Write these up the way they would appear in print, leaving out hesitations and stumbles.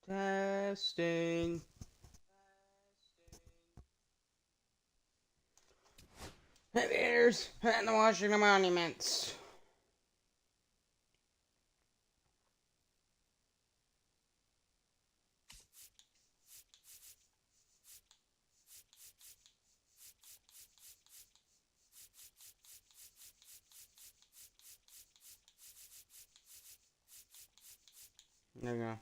Testing. Aviators and the Washington Monuments. There you go.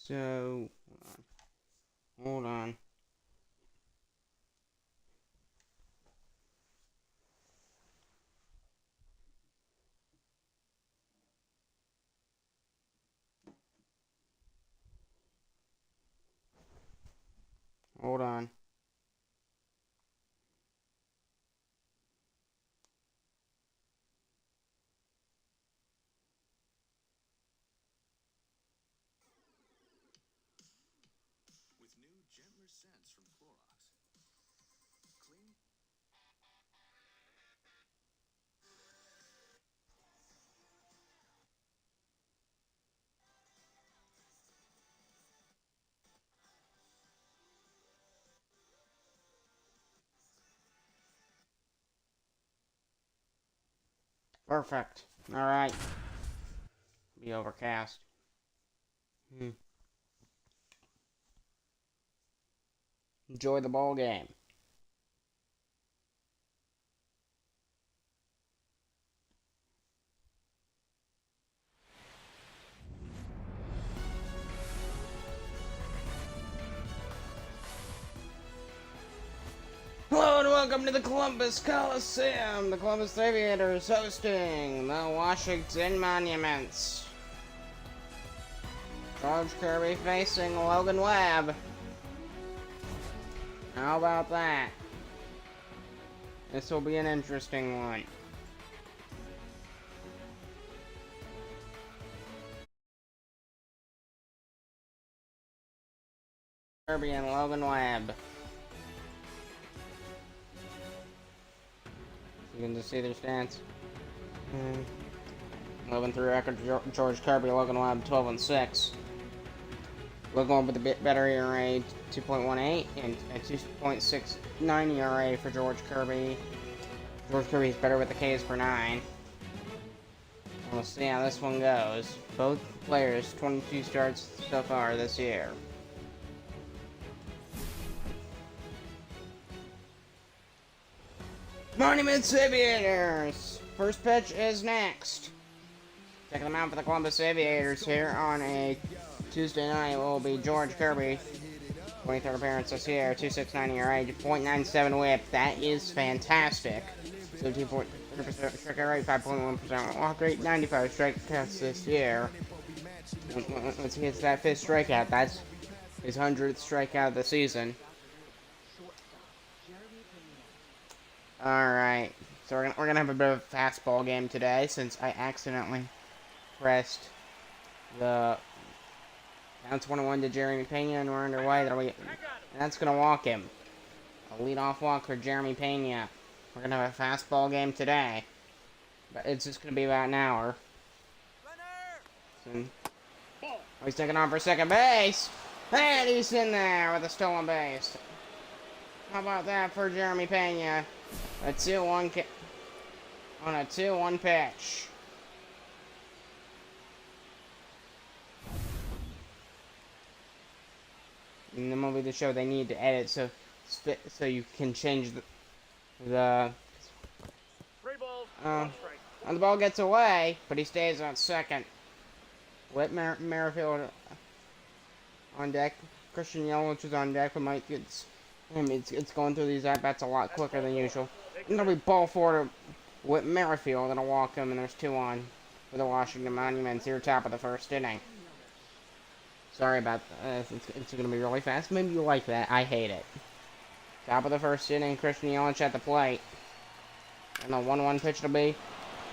So, hold on. Hold on. With new, gentler scents from Clorox. Clean. Perfect. Alright. Be overcast. Enjoy the ball game. Hello and welcome to the Columbus Coliseum. The Columbus Aviators hosting the Washington Monuments. George Kirby facing Logan Webb. How about that? This will be an interesting one. Kirby and Logan Webb. You can just see their stance. 11-3 record for George Kirby, Logan Webb 12-6. Logan with a bit better ERA, 2.18, and a 2.69 ERA for George Kirby. George Kirby's better with the Ks per 9. We'll see how this one goes. Both players, 22 starts so far this year. Monuments Aviators! First pitch is next. Checking them out for the Columbus Aviators here on a Tuesday night will be George Kirby. 23rd appearance this year, 2.69 ERA, 0.97 whip. That is fantastic. 17.3% strikeout rate, 5.1% walk rate, 95 strikeouts this year. Once he hits that 5th strikeout, that's his 100th strikeout of the season. Alright, so we're gonna have a bit of a fastball game today since I accidentally pressed the down 21 to Jeremy Pena and we're underway. And that's gonna walk him. A leadoff walk for Jeremy Pena. We're gonna have a fastball game today, but it's just gonna be about an hour. So, he's taking on for second base, and he's in there with a stolen base. How about that for Jeremy Pena? A 2-1 on a 2-1 pitch. In the movie, the show, they need to edit so you can change the and the ball gets away, but he stays on second. Whit Merrifield on deck. Christian Yelich is on deck, but Mike it's going through these at-bats a lot quicker than usual. And it'll be ball four to Whit Merrifield, that'll walk him, and there's 2 on for the Washington Monuments here, top of the first inning. Sorry about that. It's going to be really fast. Maybe you like that. I hate it. Top of the first inning, Christian Yelich at the plate. And the 1-1 pitch to be.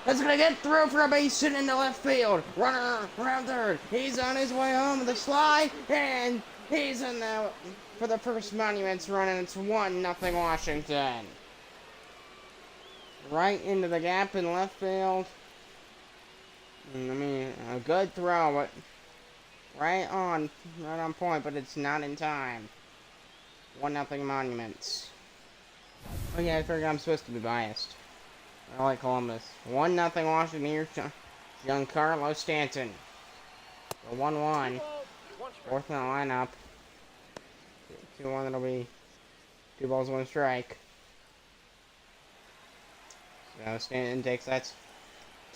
That's going to get through for a base hit into left field. Runner around third. He's on his way home with a slide. And He's in there for the first Monuments run, and it's 1-0 Washington. Right into the gap in left field. I mean, a good throw, but right on point, but it's not in time. 1-0 Monuments. Oh yeah, I figured I'm supposed to be biased. I like Columbus. 1-0 Washington here. Giancarlo Stanton. The 1-1. Fourth in the lineup. 2-1, that'll be 2 balls, 1 strike. So Stanton takes that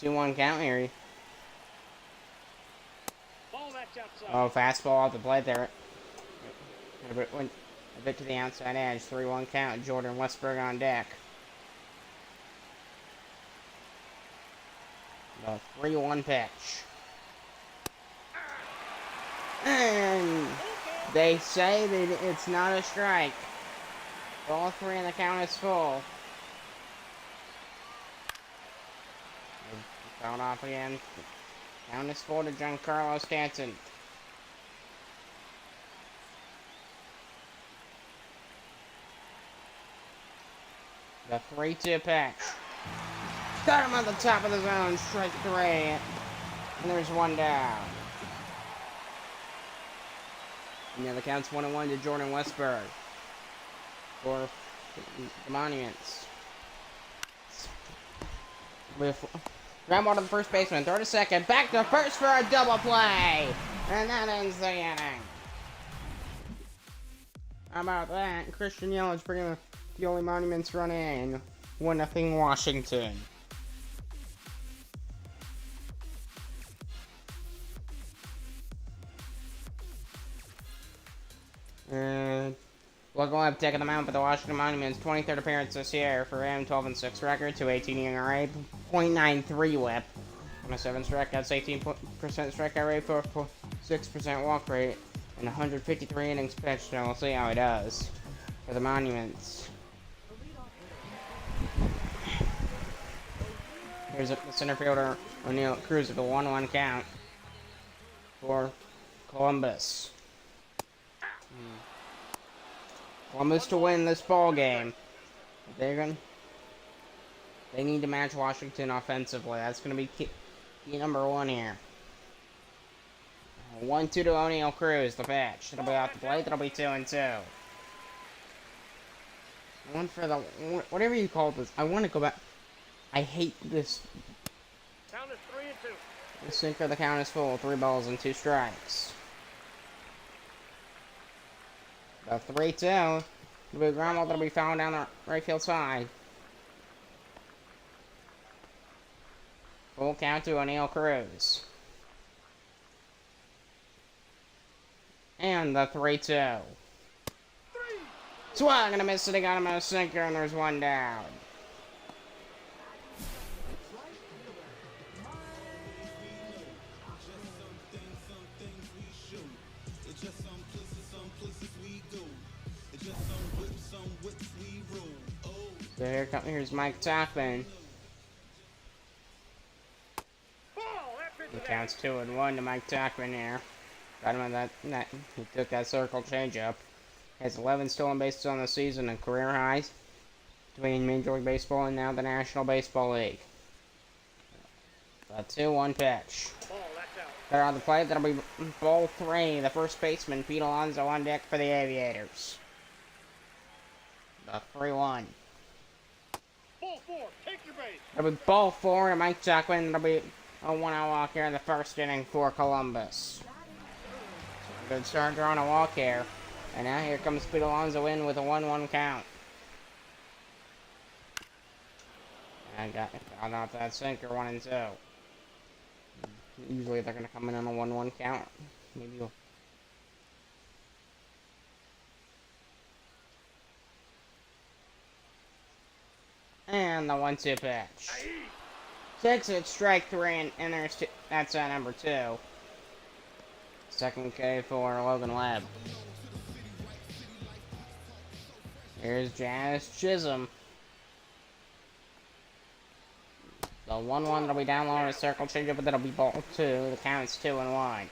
2-1 count here. Oh, fastball off the plate there. Went a bit to the outside edge. 3-1 count. Jordan Westberg on deck. The 3-1 pitch. And they say that it's not a strike. Ball 3 and the count is full. Fouled off again. Count is full to Giancarlo Stanton. The 3-2 pitch. Got him at the top of the zone, strike 3. And there's 1 down. And now the count's 1-1 to Jordan Westberg for the Monuments. With ground ball to the first baseman, throw to second, back to first for a double play, and that ends the inning. How about that? Christian Yelich bringing the only Monuments run in. 1-0 Washington. Local up taking the mound for the Washington Monuments. 23rd appearance this year for him. 12-6 record, 2.18 ERA, .93 WHIP. On a 7 strikeouts, 18% strikeout rate, 4.6% walk rate, and 153 innings pitched. And we'll see how he does for the Monuments. Here's the center fielder O'Neill Cruz with a 1-1 count for Columbus. Columbus to win this ball game. They need to match Washington offensively. That's going to be key number 1 here. 1-2 to O'Neill Cruz, the pitch. It'll be off the plate. That'll be 2-2. One for the whatever you call this. I want to go back. I hate this. Count is 3-2. The sinker. The count is full. 3 balls and 2 strikes. The 3-2. It'll be a ground ball that'll be fouled down the right field side. Full count to O'Neill Cruz. And the 3-2. Swung and a miss, and he got him a sinker, and there's 1 down. So here's Mike Tachman. The count's 2-1 to Mike Tachman here. Got him on that. He took that circle changeup. Has 11 stolen bases on the season and career highs between Major League Baseball and now the National Baseball League. The 2-1 pitch. They're on the plate. That'll be ball 3. The first baseman, Pete Alonso, on deck for the Aviators. The 3-1. Ball 4, take your base. That'll be ball 4 to Mike Tachman. That'll be a 1-out walk here in the first inning for Columbus. Good start drawing a walk here. And now here comes Pete Alonso in with a 1-1 count. And got off that sinker, 1-2. Usually they're going to come in on a 1-1 count. Maybe you'll... And the 1-2 pitch. 6-it, strike 3, and there's two. That's number 2. Second K for Logan Webb. Here's Jazz Chisholm. The 1-1 that'll be down low in a circle changeup, but that'll be ball 2. The count's 2-1.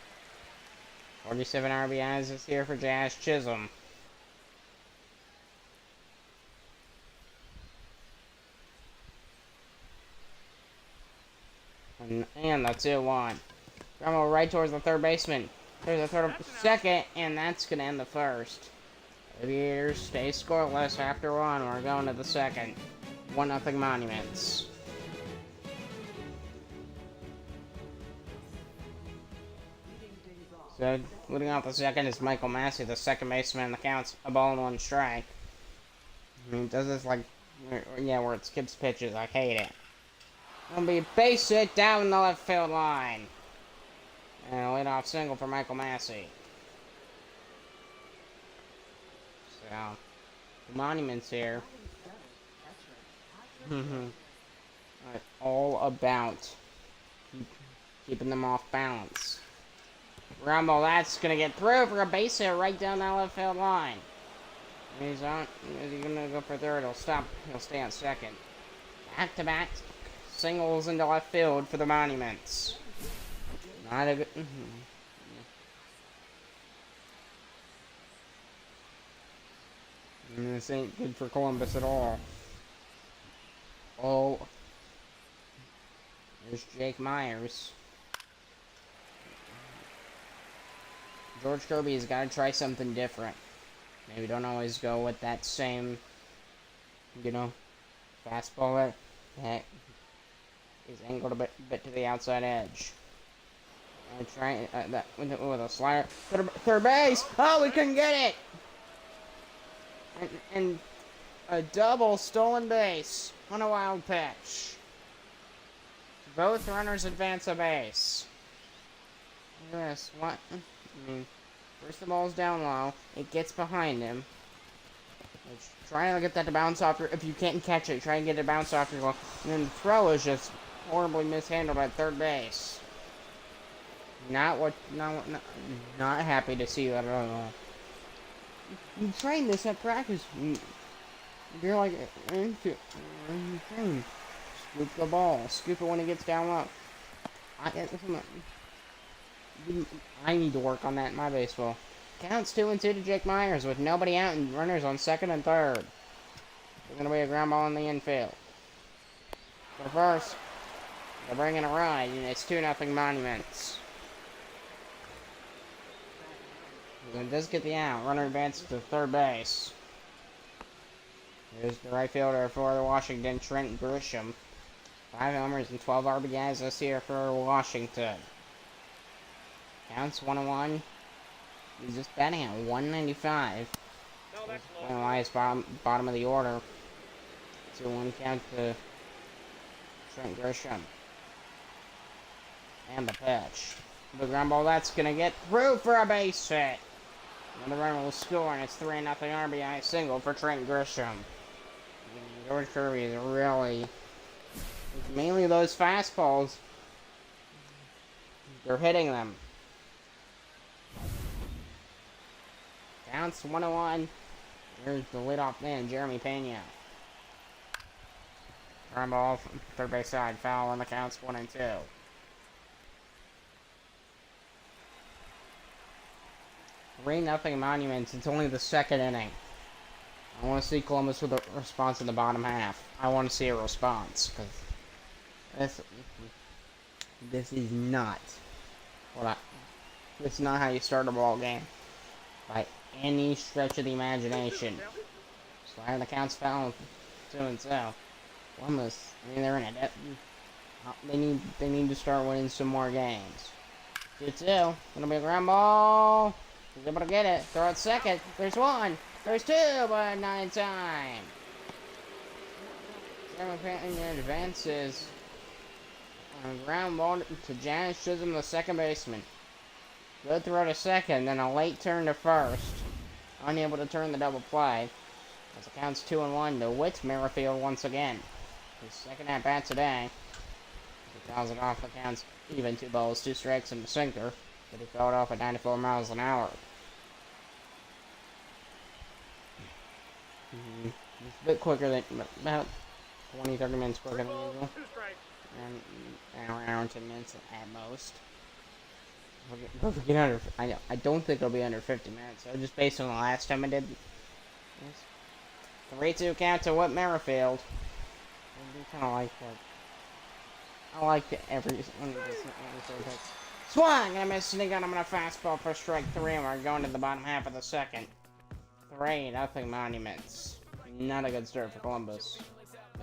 47 RBIs this year for Jazz Chisholm. And the 2-1. Grumble right towards the third baseman. There's a third, second, and that's going to end the first. Aviators stay scoreless after one. We're going to the second. 1-0 Monuments. So, leading off the second is Michael Massey, the second baseman, and the count's a ball and 1 strike. I mean, does this like, yeah, where it skips pitches. I hate it. Gonna be a base hit down the left field line. And a leadoff single for Michael Massey. So, the Monuments here. All about keeping them off balance. Rumble, that's gonna get through for a base hit right down that left field line. He's on. Is he gonna go for third? He'll stop. He'll stay on second. Back-to-back singles into left field for the Monuments. Not a good. This ain't good for Columbus at all. Oh. There's Jake Myers. George Kirby's got to try something different. Maybe don't always go with that same, you know, fastball that is angled a bit to the outside edge. Try that with a slider. Third base! Oh, we couldn't get it! And a double stolen base on a wild pitch. Both runners advance a base. Look at this. What? I mean, first the ball's down low. It gets behind him. Try to get that to bounce off your... If you can't catch it, try and get it to bounce off your glove. And then the throw is just horribly mishandled at third base. Not happy to see that at all. You train this at practice. You're like... You train. Scoop the ball. Scoop it when it gets down low. I need to work on that in my baseball. Counts 2-2 to Jake Myers with nobody out and runners on second and third. There's going to be a ground ball in the infield. For first, they're bringing a ride, and it's 2-0 Monuments. It does get the out. Runner advances to third base. There's the right fielder for the Washington, Trent Grisham. 5 homers and 12 RBIs this year for Washington. Counts 1-1. He's just batting at 195. No, that's One of the highest bottom of the order. 2-1 count to Trent Grisham. And the pitch. The ground ball, that's going to get through for a base hit. Another runner will score, and it's 3-0 RBI single for Trent Grisham. George Kirby is really... Mainly those fastballs. They're hitting them. Counts 1-1. Here's the leadoff man, Jeremy Pena. Ground ball from third base side, foul on the counts 1-2. Three nothing Monuments. It's only the second inning. I want to see Columbus with a response in the bottom half. I want to see a response because this is not this is not how you start a ball game by any stretch of the imagination. Slide the counts foul 2-2. Columbus, I mean, they're in a they need to start winning some more games. 2-2. Gonna be a ground ball. He's able to get it. Throw it second. There's one. There's two, but not in time. Jeremy Pena advances on a ground ball to Janice Chisholm, the second baseman. Good throw to second, then a late turn to first. Unable to turn the double play. As it counts 2-1 to Whit Merrifield once again. His second at bat today. He fouls it off the counts even 2 balls, 2 strikes, and a sinker. But he fouled off at 94 miles an hour. It's a bit quicker than, about 20-30 minutes quicker than usual. Two strikes. And an hour and 10 minutes at most. If we get under, I don't think it'll be under 50 minutes. So just based on the last time I did this. 3-2 count to Whit Merrifield. I do kind of like that. I like the every one of this. Swung! And I missed it again. I'm going to fastball for strike 3, and we're going to the bottom half of the second. 3-0 Monuments. Not a good start for Columbus.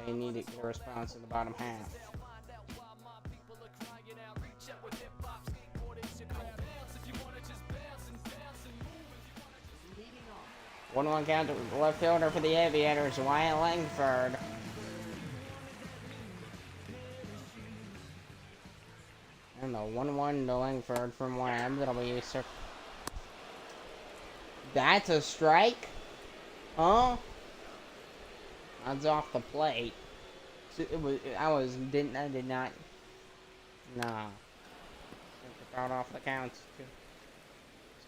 They need to get a response in the bottom half. 1-1 count to left fielder for the Aviators, Wyatt Langford. And the 1-1 to Langford from Webb. That'll be used. That's a strike? Huh? That's off the plate. It was. I did not. Nah. Out off the count.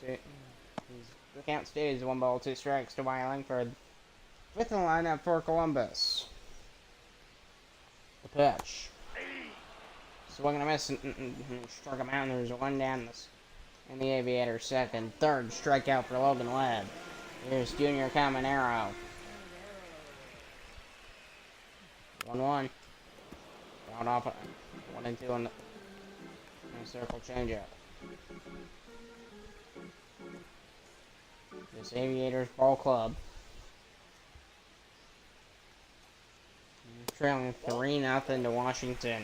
The count stays 1 ball, 2 strikes to Wyatt Langford. Fifth in the lineup for Columbus. The pitch. Swing and a miss, and struck him out, and there's 1 down in the Aviator second. Third strikeout for Logan Webb. Here's Junior Caminero. 1-1. Fouled off 1-2 on the circle changeup. This Aviators ball club. Trailing 3-0 to Washington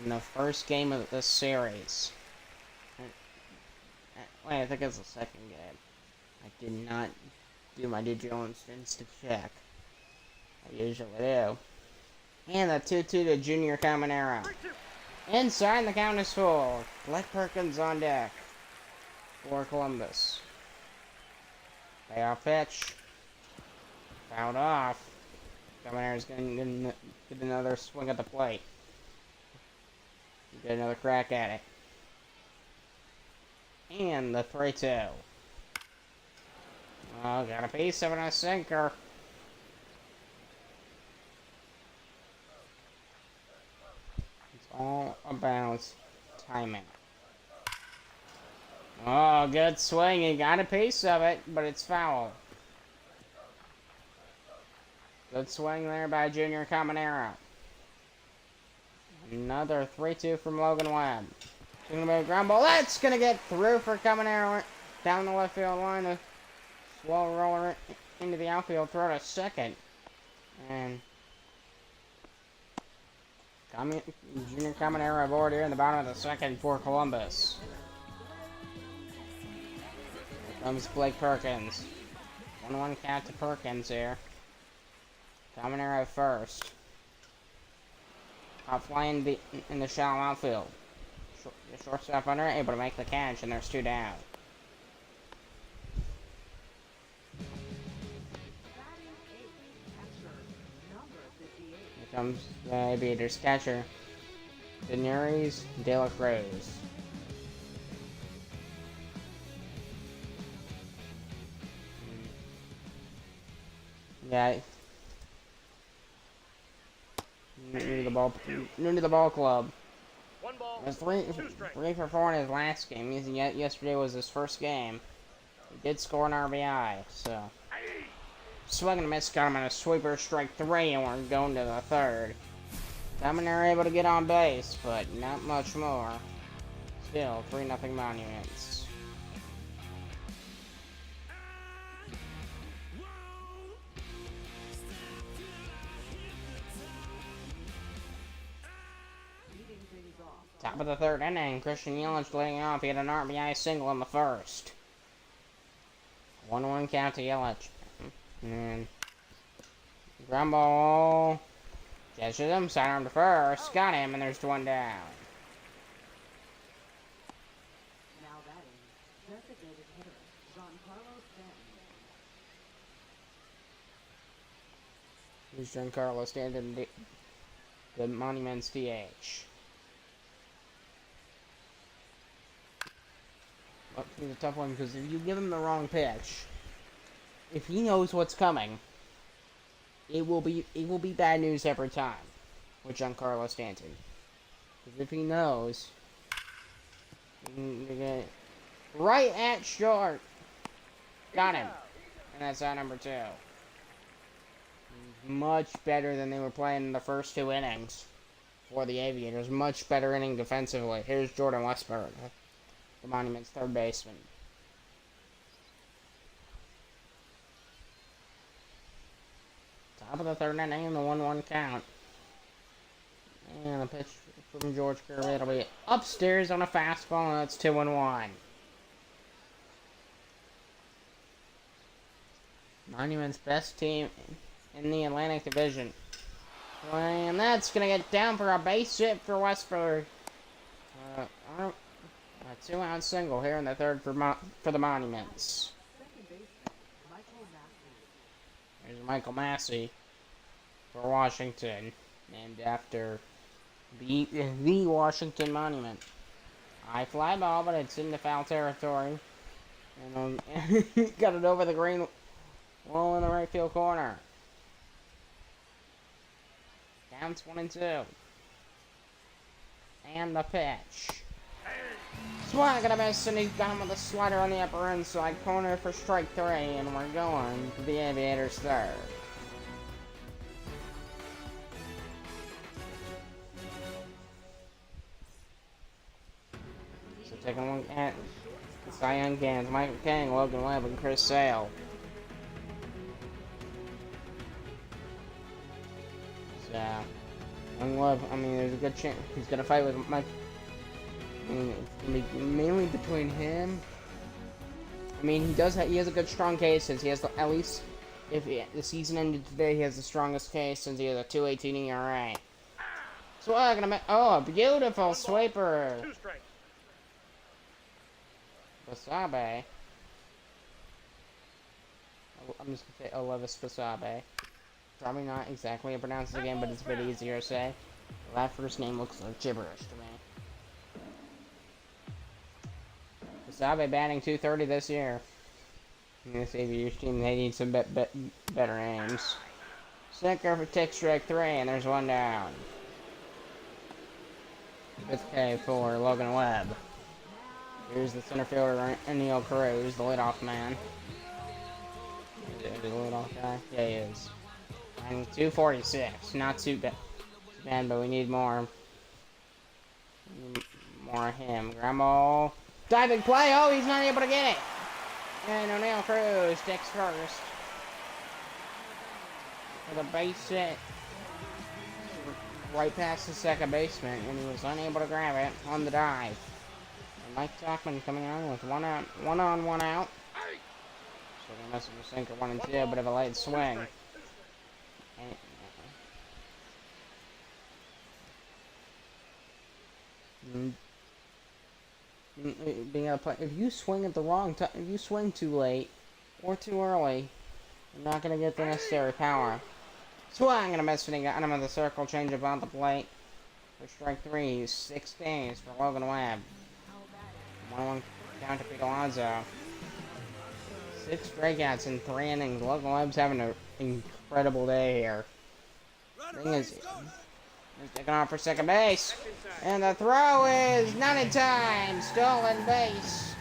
in the first game of this series. Wait, I think it's the second game. I did not do my due diligence to check. I usually do. And the 2-2 to Junior Caminero. Inside, the count is full. Blake Perkins on deck for Columbus. Payoff pitch. Fouled off. Caminero's going to get another swing at the plate. Get another crack at it. And the 3-2. Oh, got a piece of it, a sinker. It's all about timing. Oh, good swing. He got a piece of it, but it's foul. Good swing there by Junior Caminero. Another 3-2 from Logan Webb. It's going to be a ground ball. That's going to get through for Caminero down the left field line. A slow roller into the outfield throw to second. And Junior Caminero aboard here in the bottom of the second for Columbus. Here comes Blake Perkins. 1-1 count to Perkins here. Caminero first. Hot fly in the shallow outfield. The shortstop under it, able to make the catch, and there's 2 down. Here comes the Aviators catcher, Daenerys De La Cruz. Yeah. New to the ball club. 1 ball, It was 2 strikes. 3 for 4 in his last game. Yesterday was his first game. He did score an RBI, so. Swing and a miss, got him on a sweeper, strike 3, and we're going to the third. Caminero able to get on base, but not much more. Still, 3-0 Monuments. Top of the third inning, Christian Yelich leading off. He had an RBI single in the first. 1-1 count to Yelich. And ground ball. Catches him, sidearm to first. Got him, and there's 1 down. Now batting, designated hitter, Giancarlo Stanton. Here's Giancarlo Stanton, the Monuments DH. It's a tough one because if you give him the wrong pitch, if he knows what's coming, it will be bad news every time with Giancarlo Stanton. Because if he knows, Right at short. Got him. And that's out number 2. Much better than they were playing in the first 2 innings for the Aviators. Much better inning defensively. Here's Jordan Westberg, the Monument's third baseman. Top of the 3rd inning and the 1-1 count. And a pitch from George Kirby. It'll be upstairs on a fastball, and that's 2-1. Monument's best team in the Atlantic Division. And that's going to get down for a base hit for Westberg. A 2-out single here in the 3rd for the Monuments. Second baseman, Michael Massey. There's Michael Massey for Washington, named after the Washington Monument. High fly ball, but it's in the foul territory. And got it over the green wall in the right field corner. Counts 1-2. And the pitch. Swing and a miss, and he's got him with a slider on the upper inside corner for strike 3, and we're going to the Aviators' 3rd. So taking a look at the Cy Young games, Michael King, Logan Webb, and Chris Sale. So, Young Webb, I mean, there's a good chance he's going to fight with Mike. I mean, it's going to be mainly between him. I mean, he has a good strong case since he has at least, if the season ended today, he has the strongest case since he has a 2.18 ERA. So I'm gonna make, oh, a beautiful sweeper. 2 strikes. Basabe. I'm just gonna say Olevis Basabe. Probably not exactly how to pronounce it again, but it's a bit easier to say. That first name looks like gibberish to me. Basabe batting .230 this year. In this Aviators team, they need some better aims. Sinker for take strike 3, and there's 1 down. 5th K for Logan Webb. Here's the center fielder, Neil Cruz, the leadoff man. Is he the leadoff guy? Yeah, he is. And 246. Not too bad, but we need more. More of him. Ground ball. Diving play. Oh, he's not able to get it. And O'Neal Cruz takes first. With a base hit. Right past the second baseman, and he was unable to grab it on the dive. And Mike Talkman coming on with 1 out, 1 on, 1 out. So they must have sinker 1 and 2, a bit of a late swing. Being able to play, if you swing at the wrong time, if you swing too late or too early, you're not gonna get the necessary power. Swing and a miss, and he got him in the circle, change up on the plate for strike 3. 6 days for Logan Webb. 1-1 count to Pete Alonso. 6 strikeouts in 3 innings. Logan Webb's having an incredible day here. Thing is, he's taking off for second base, and the throw is not in time. Stolen base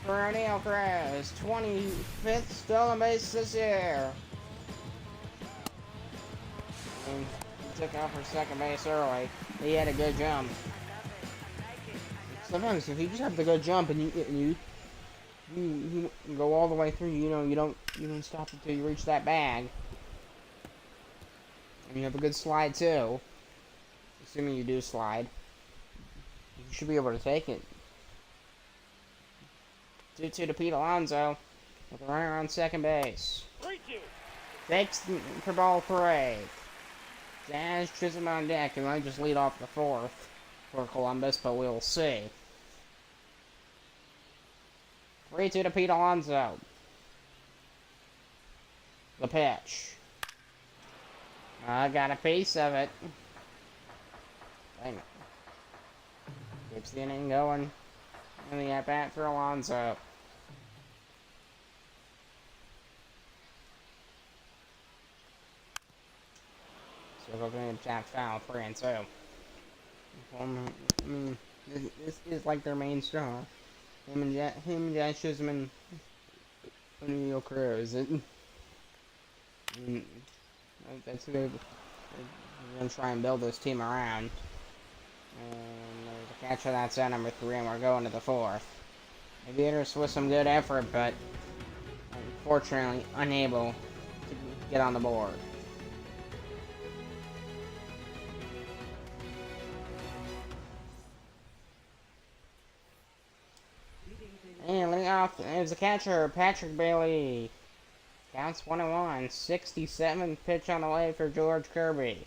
for O'Neal Cruz. 25th stolen base this year. And he took off for second base early. He had a good jump. Sometimes if you just have the good jump and you go all the way through, you don't stop until you reach that bag. And you have a good slide too. Assuming you do slide. You should be able to take it. 2-2 to Pete Alonso with a runner on second base. 3-2. Takes for ball 3. Jazz Chisholm on deck, and might just lead off the 4th for Columbus, but we'll see. 3-2 to Pete Alonso. The pitch. I got a piece of it. Dang it. Keeps the inning going. And the at-bat for Alonso. So we're going to tap foul 3-2. This is like their main star. Him and Josh Chisholm and O'Neal Cruz. That's who they're gonna try and build this team around. And there's a catcher that's at number 3, and we're going to the 4th. Aviators with some good effort, but unfortunately unable to get on the board. And leading off is the catcher, Patrick Bailey. Counts 1-1. 67th pitch on the way for George Kirby.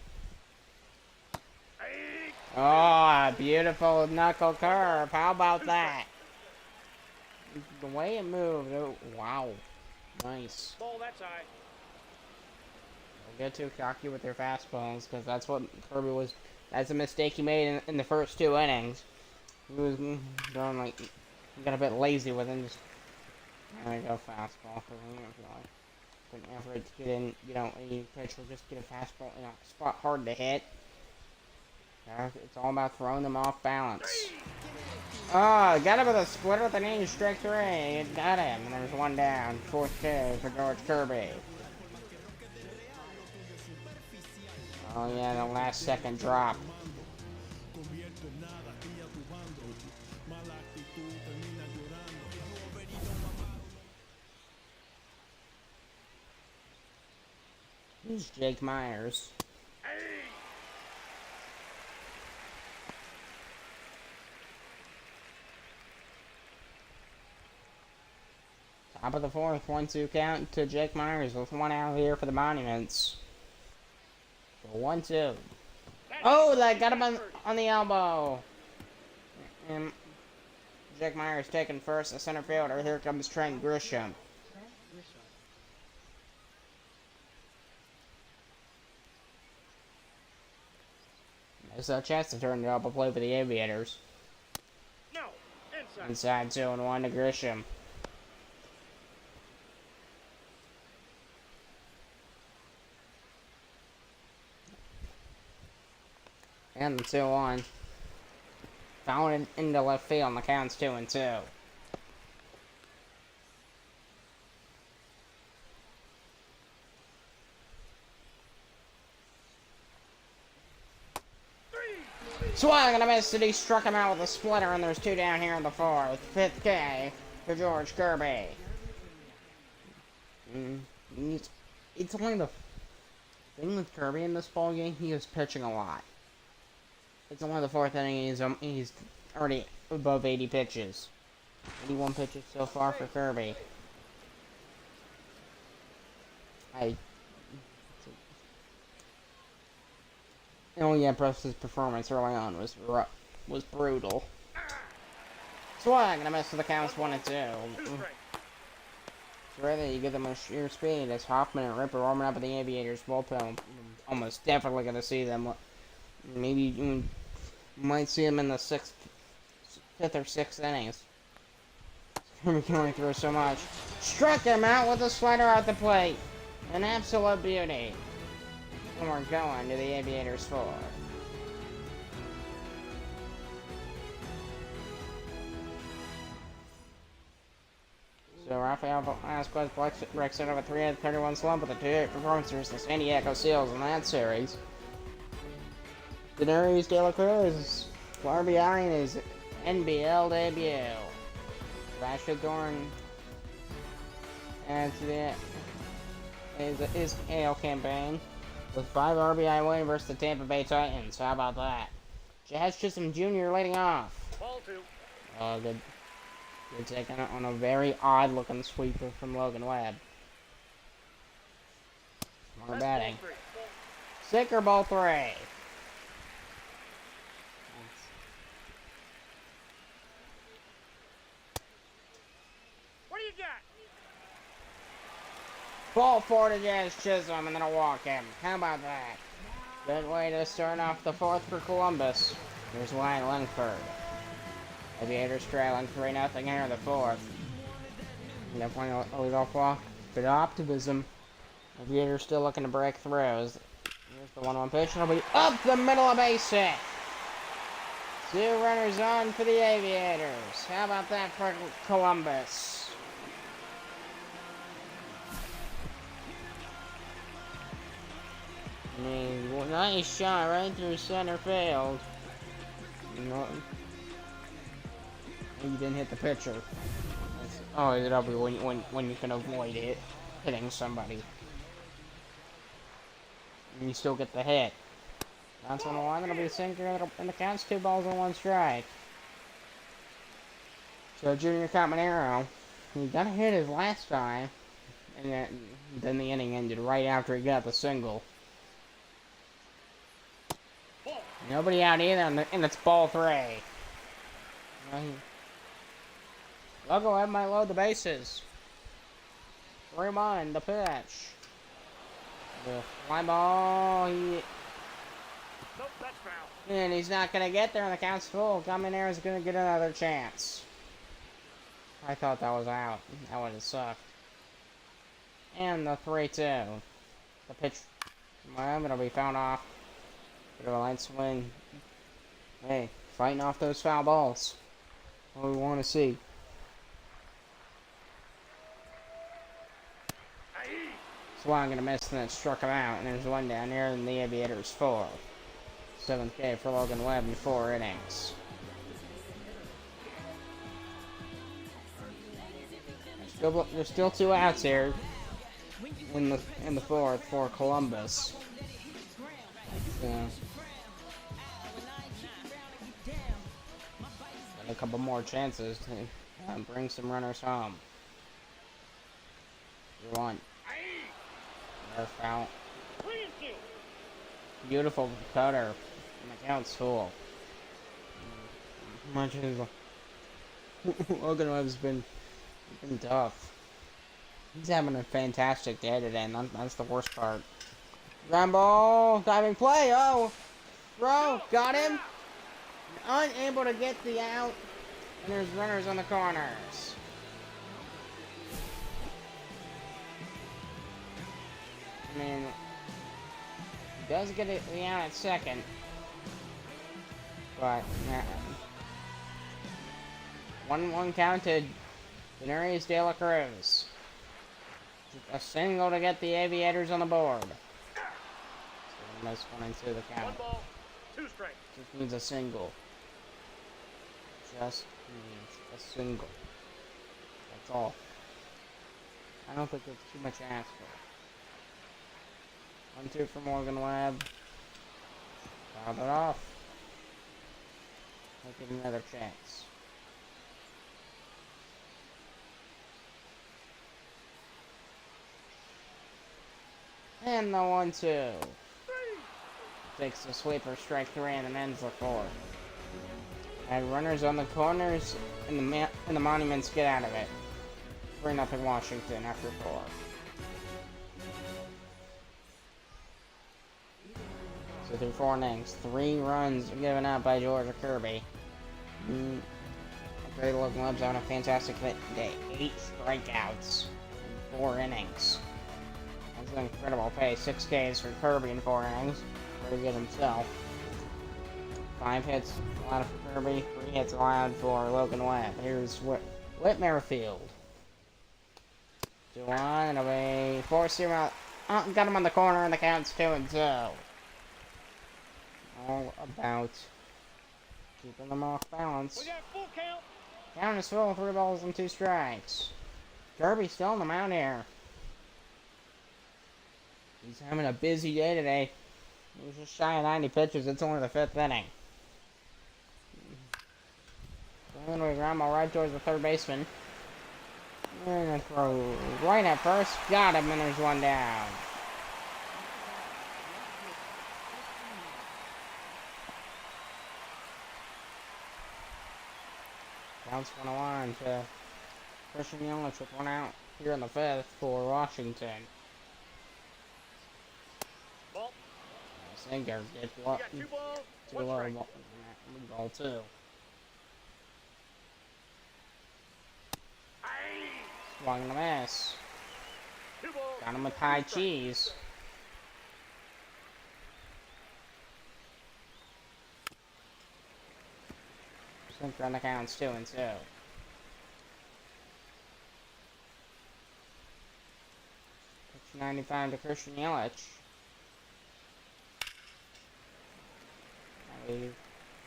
Oh, a beautiful knuckle curve. How about that? The way it moved. Oh, wow. Nice. Ball, that's high. Don't get too cocky with your fastballs, because that's what Kirby was. That's a mistake he made in the first 2 innings. He was going like. He got a bit lazy with him. Just. There we go, fastball for him. Put an effort to get in, any pitch will just get a fastball in a spot hard to hit. It's all about throwing them off balance. Oh, got him with a splitter with an 80 strike 3. It got him, and there's 1 down. 4th K for George Kirby. Oh yeah, the last second drop. Here's Jake Myers. Top of the 4th, 1-2 count to Jake Myers with 1 out here for the Monuments. 1-2. Oh, that got him on the elbow. And Jake Myers taking first, the center fielder. Here comes Trent Grisham. There's a chance to turn the double play for the Aviators. No, Inside 2-1 to Grisham. And the 2-1. Found it into left field, and the count's 2-2. Swung and a miss, and he struck him out with a splitter, and there's 2 down here in the 4th. 5th K for George Kirby. It's only the thing with Kirby in this ball game, he is pitching a lot. It's only the 4th inning, he's already above 80 pitches. 81 pitches so far for Kirby. Oh yeah, Preston's performance early on was brutal. Swing and a miss, to the counts 1-2. It's rare that you give them a sheer speed as Hoffman and Ripper warming up at the Aviators bullpen. Almost definitely going to see them. Maybe you might see them in the 5th or 6th innings. We can only throw so much. Struck him out with a slider at the plate. An absolute beauty. And we're going to the Aviators 4. So Rafael Velasquez breaks out of a 331 slump with a 2-8 performance versus the San Diego Seals in that series. Daenerys De La Cruz, RBI in his NBL debut. Rashid Thorne adds to his AL campaign with 5 RBI win versus the Tampa Bay Titans. How about that? Jazz Chisholm Jr. leading off. Ball 2. Oh, good. Good taking it on a very odd looking sweeper from Logan Webb. More batting. Sinker ball 3. What do you got? Ball 4 to Jazz Chisholm and then a walk him. How about that? Good way to start off the 4th for Columbus. Here's Wyatt Langford. Aviators trailing 3-0 here in the 4th. Definitely a leadoff walk. Good optimism. Aviators still looking to break through. Here's the 1-1 pitch. It'll be up the middle of base hit. 2 runners on for the Aviators. How about that for Columbus? I mean, well, nice shot right through center field. No, you didn't hit the pitcher. Oh, is it over when you can avoid it hitting somebody? And you still get the hit. That's on the line. It'll be a sinker, and the count's 2 balls and 1 strike. So Junior Caminero, he got a hit his last time, and then the inning ended right after he got the single. Nobody out either, and it's ball 3. I'll go ahead and might load the bases. 3-1, the pitch. The fly ball, Nope, that's foul. and he's not going to get there, and the count's full. Caminera's going to get another chance. I thought that was out. That would have sucked. And the 3-2. The pitch, well, it'll be fouled off. Bit of a light swing. Hey, fighting off those foul balls. What we want to see. Swan gonna miss, and then struck him out, and there's 1 down here, and the Aviators 4. 7th K for Logan Webb in 4 innings. There's still 2 outs here in the 4th for Columbus. A couple more chances to bring some runners home. 1. Another foul. Beautiful cutter. And the count's full. Much as Logan Webb's been tough. He's having a fantastic day today, and that's the worst part. Ground ball, diving play. Oh, throw, got him. Unable to get the out, and there's runners on the corners. I mean, he does get the out at second, but 1-1 counted. Denarius De La Cruz. A single to get the Aviators on the board. So this one into the count. 1 ball, 2 strikes. Just needs a single. Just needs a single. That's all. I don't think it's too much to ask for. 1-2 for Morgan Webb. Fouled it off. Make it another chance. And the 1-2. Takes the sweeper, strike 3, and then ends the 4th. And runners on the corners, and the monuments get out of it. 3-0 Washington after 4. So through 4 innings, 3 runs given up by Georgia Kirby. Great Logan Webb's having a fantastic day. 8 strikeouts in 4 innings. That's an incredible pace. 6 Ks for Kirby in 4 innings. Pretty good himself. 5 hits allowed for Kirby. 3 hits allowed for Logan Webb. Here's Whit Merrifield. 2-1. It'll be 4-0. Got him on the corner, and the count's 2-2. All about keeping them off balance. We got full count. Count is full, 3 balls and 2 strikes. Kirby still on the mound here. He's having a busy day today. He's just shy of 90 pitches. It's only the 5th inning. And we ground ball right towards the 3rd baseman. And a throw right at first. Got him, and there's 1 down. Counts 1-1 to Christian Yelich with 1 out here in the 5th for Washington. Ball. Sinker gets We got 2 balls, too 1 low strike. ball 2. Swung and a miss. 2 balls. Got him with high cheese. Sinker on the counts 2-2. Pitch 95 to Christian Yelich.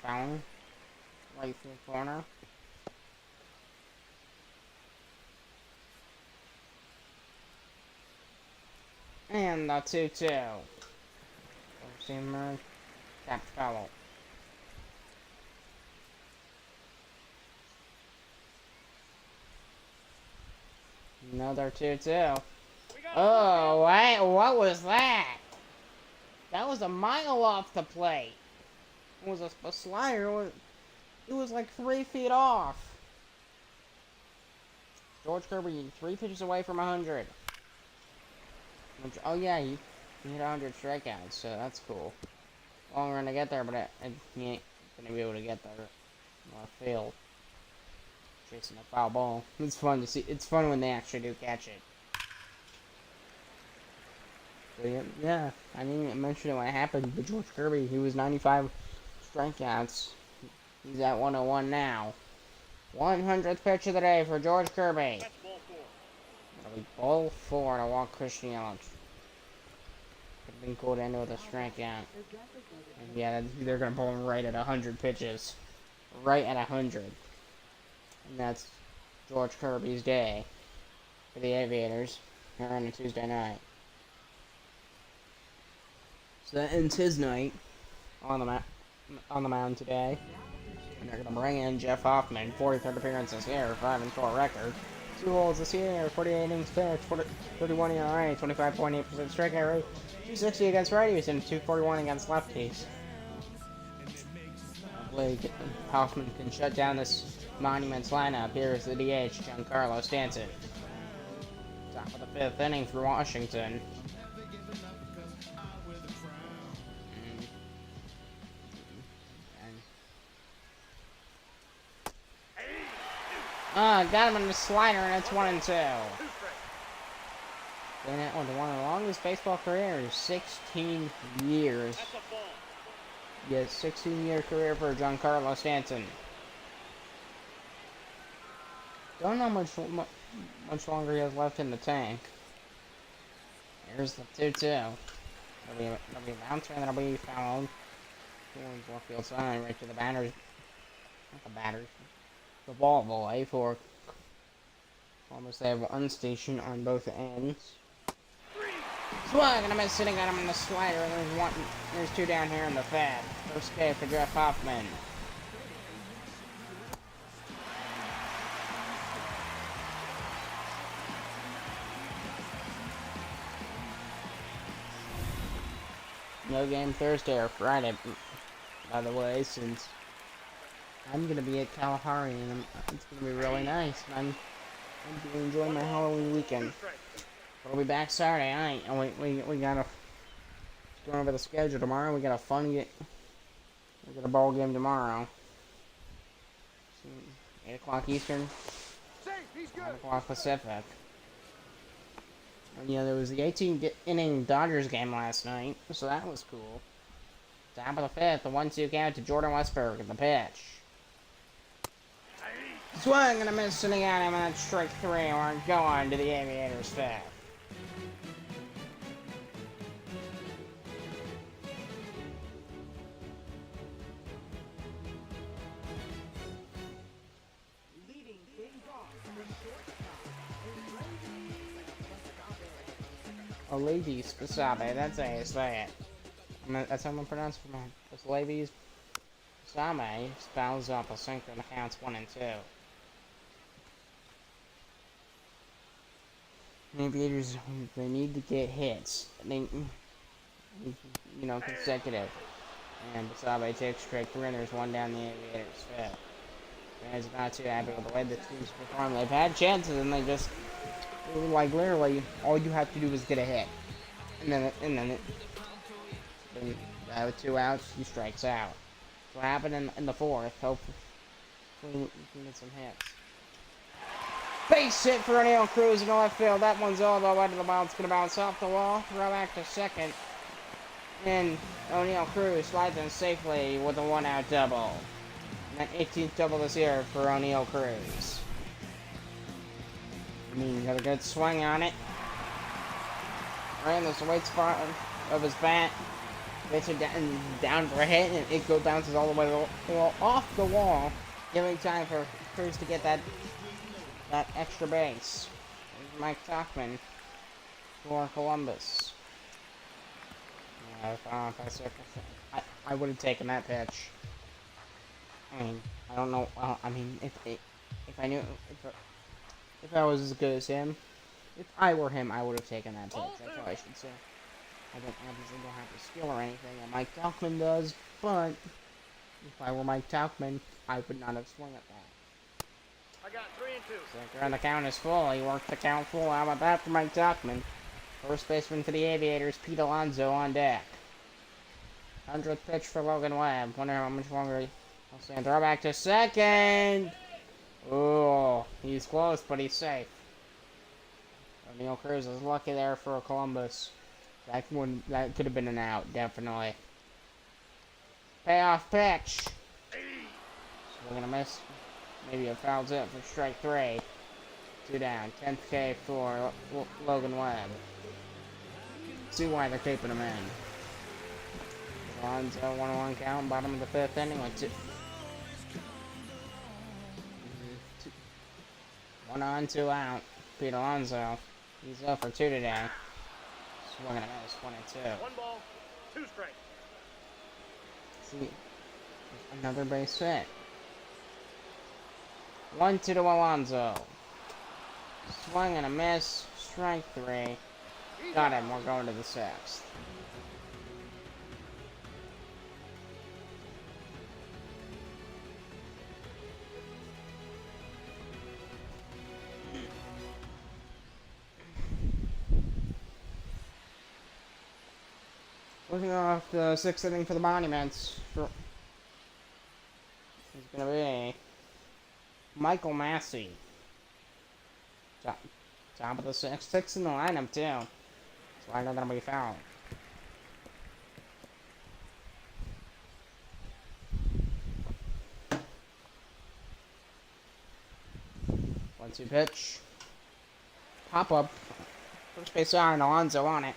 Foul. Right through the corner. And the 2-2. Seamer, tapped foul. Another 2-2. Oh, wait, what was that? That was a mile off the plate. It was a slider. It was like 3 feet off. George Kirby, 3 pitches away from 100. Oh yeah, he hit 100 strikeouts, so that's cool. Long run to get there, but he ain't gonna be able to get there. Left field. Chasing a foul ball. It's fun to see. It's fun when they actually do catch it. So yeah, I didn't mention it when it happened, but George Kirby, he was 95 strikeouts. He's at 101 now. 100th pitch of the day for George Kirby. That's ball 4. That'll be ball 4 to walk Christian Yelich. Could have been cool to end with a strikeout. And yeah, they're going to pull him right at 100 pitches. Right at 100. And that's George Kirby's day for the Aviators here on a Tuesday night. So that ends his night on the mound today. And they're going to bring in Jeff Hoffman, 43rd appearance this year, 5-4 record. 2 holds this year, 48 innings pitched, 31 ERA, 25.8% strikeout rate, 260 against righties, and 241 against lefties. Hopefully, Hoffman can shut down this Monuments lineup. Here's the DH, Giancarlo Stanton. Top of the 5th inning for Washington. Got him in the slider, and it's 1-2. Doing that one of the longest baseball careers, 16 years. That's a ball. Yes, 16-year career for Giancarlo Stanton. Don't know much longer he has left in the tank. Here's the 2-2. There'll be a bouncer, and that'll be fouled. Left field side, right to the batters. Not the batters. The ball boy for Columbus. They have one station on both ends. Swung and a miss, sitting on him in the slider, and there's 2 down here in the 5th. First K for Jeff Hoffman. No game Thursday or Friday, by the way, since I'm gonna be at Kalahari, and it's gonna be really nice. I'm gonna enjoy my Halloween weekend. We'll be back Saturday night, and we gotta go over the schedule tomorrow. We got a ball game tomorrow. 8 o'clock Eastern, 9 o'clock Pacific. And yeah, there was the 18-inning Dodgers game last night, so that was cool. Top of the 5th, the 1-2 count to Jordan Westberg at the pitch. Swung and a miss, sitting at him on strike 3. We're going to the Aviators' 5th. Leading things off from the shortstop. Levy's Pasabe, that's how you say it. That's how I'm gonna pronounce it, man. It's Levy's Pasabe fouls up a sinker and the counts 1-2. The Aviators, they need to get hits. Consecutive. And Pasabe takes strike 3, and there's 1 down the Aviators' 5th. Fans are not too happy with the way the teams perform. They've had chances, and they just, like, literally, all you have to do is get a hit. And then with 2 outs, he strikes out. So what happened in the 4th? Hopefully we can get some hits. Base hit for O'Neill Cruz in the left field. That one's all the way to the wall. It's going to bounce off the wall. Throw back to second. And O'Neill Cruz slides in safely with a 1-out double. An 18th double this year for O'Neal Cruz. I mean, got a good swing on it. Right in the sweet spot of his bat. Gets it down for a hit, and it bounces all the way off the wall, giving time for Cruz to get that extra base. Mike Tauchman for Columbus. I would have taken that pitch. I mean, I don't know. I mean, if I knew if I was as good as him, if I were him, I would have taken that pitch. That's all I should say. I obviously don't have the skill or anything that Mike Tauchman does, but if I were Mike Tauchman, I would not have swung at that. I got 3 and 2. Second, and the count is full. He worked the count full. How about that for Mike Tauchman? First baseman for the Aviators, Pete Alonso on deck. 100th pitch for Logan Webb. Wonder how much longer he'll stand. Throw back to second. Oh, he's close, but he's safe. O'Neal Cruz is lucky there for Columbus. That could have been an out, definitely. Payoff pitch. So we're gonna miss. Maybe a foul's it for strike 3. 2 down. 10th K for Logan Webb. See why they're keeping him in. Alonso 1-1 count, bottom of the 5th inning with 1 on, 2 out. Pete Alonso. He's up for 2 today. Swinging and miss, 1 and 2. 1 ball, 2 strikes. See, another base hit. 1-2 to Alonso. Swing and a miss, strike 3. Got him, we're going to the 6th. Looking off the 6th inning for the Monuments. It's going to be Michael Massey. Top of the 6th. 6 in the lineup, too. That's why they're going to be fouled. One-two pitch. Pop up. First base on Alonso on it.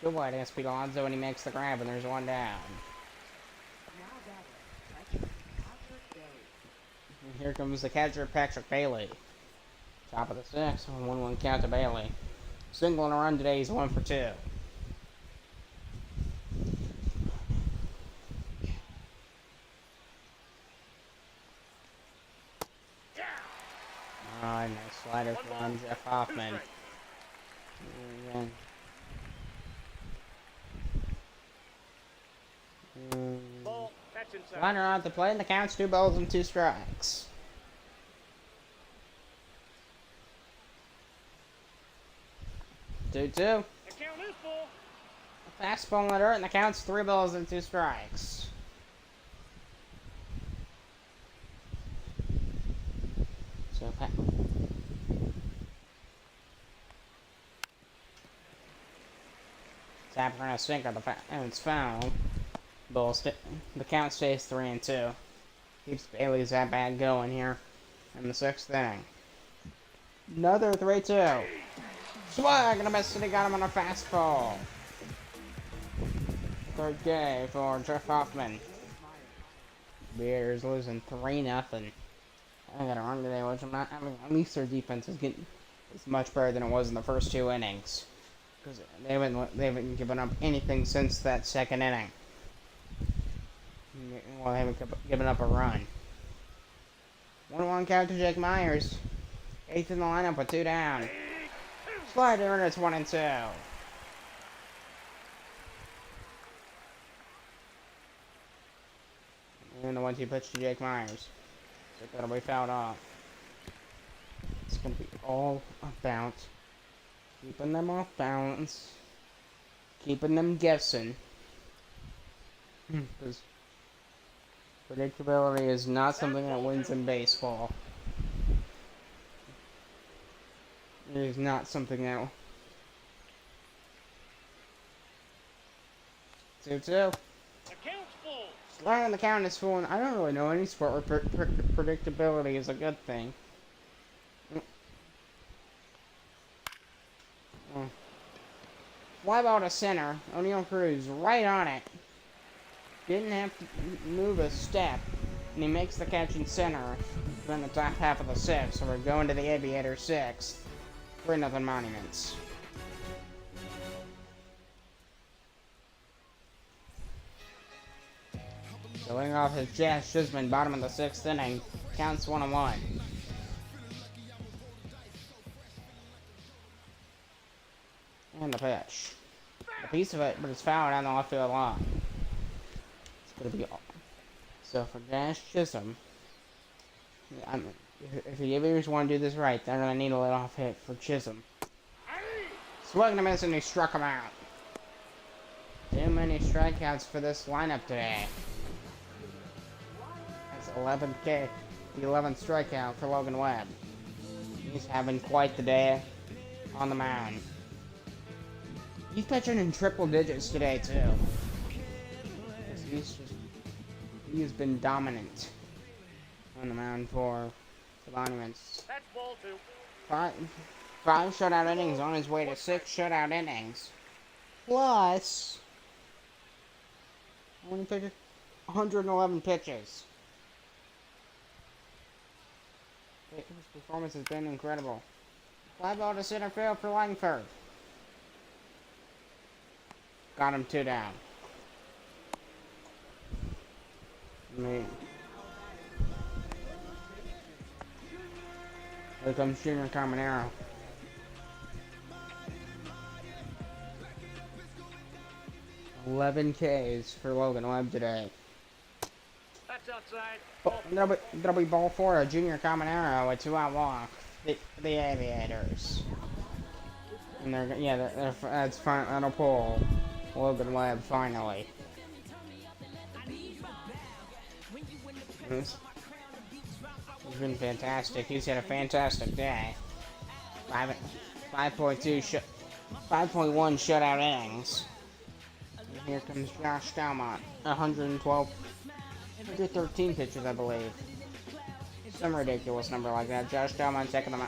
Good wide against Pete Alonso, and he makes the grab, and there's 1 down. And here comes the catcher, Patrick Bailey. Top of the 6th, 1-1 count to Bailey. Single and a run today, he's 1 for 2. Alright, nice slider from Jeff Hoffman. Ball, catch inside. Runner on the plate, and the count's 2 balls and 2 strikes. Two. The count is full. A fastball in the dirt, and the count's 3 balls and 2 strikes. So, tap for a sinker, and it's foul. The count stays 3 and 2. Keeps Bailey's at bat going here in the 6th inning. Another 3-2. Swag and a miss, and he got him on a fastball. 3rd K for Jeff Hoffman. Bears losing 3-0. I got a run today, which I'm not having. At least their defense is much better than it was in the first 2 innings. Because they haven't given up anything since that 2nd inning. Well, they haven't given up a run. 1-1 count to Jake Myers. 8th in the lineup with 2 down. Slider, and it's 1 and 2. And the 1-2 pitch to Jake Myers. So that'll be fouled off. It's going to be all about keeping them off balance. Keeping them guessing. Because predictability is not something that wins in baseball. It is not something that... 2-2. The count's full. Learning the count is full, and I don't really know any sport where predictability is a good thing. Fly ball to center. O'Neal Cruz right on it. Didn't have to move a step, and he makes the catch in center in the top half of the sixth. So we're going to the Aviators sixth. 3-0 Monuments. Going off his Jazz Chisholm, bottom of the sixth inning. Counts 1-1. And the pitch. A piece of it, but it's fouled on the left field line. It's going to be all. So for Jazz Chisholm, if the Aviators want to do this right, they're going to need a leadoff hit for Chisholm. Swung and a miss, and he struck him out. Too many strikeouts for this lineup today. That's 11K, the 11th strikeout for Logan Webb. He's having quite the day on the mound. He's pitching in triple digits today too. He's been dominant on the mound for the Monuments. That's ball 2. Five shutout innings on his way to 6 shutout innings. Plus, how many pitches? 111 pitches. His performance has been incredible. Fly ball to center field for Langford. Got him 2 down. Here comes Junior Caminero. $11 Ks for Logan Webb today. That's outside. That'll be ball 4. Junior Caminero with 2 out walk. The Aviators. And that's fine. That'll pull Logan Webb finally. He's been fantastic. He's had a fantastic day. 5.1 shutout innings. And here comes Josh Stalmont. 113 pitches, I believe. Some ridiculous number like that. Josh Stalmont taking them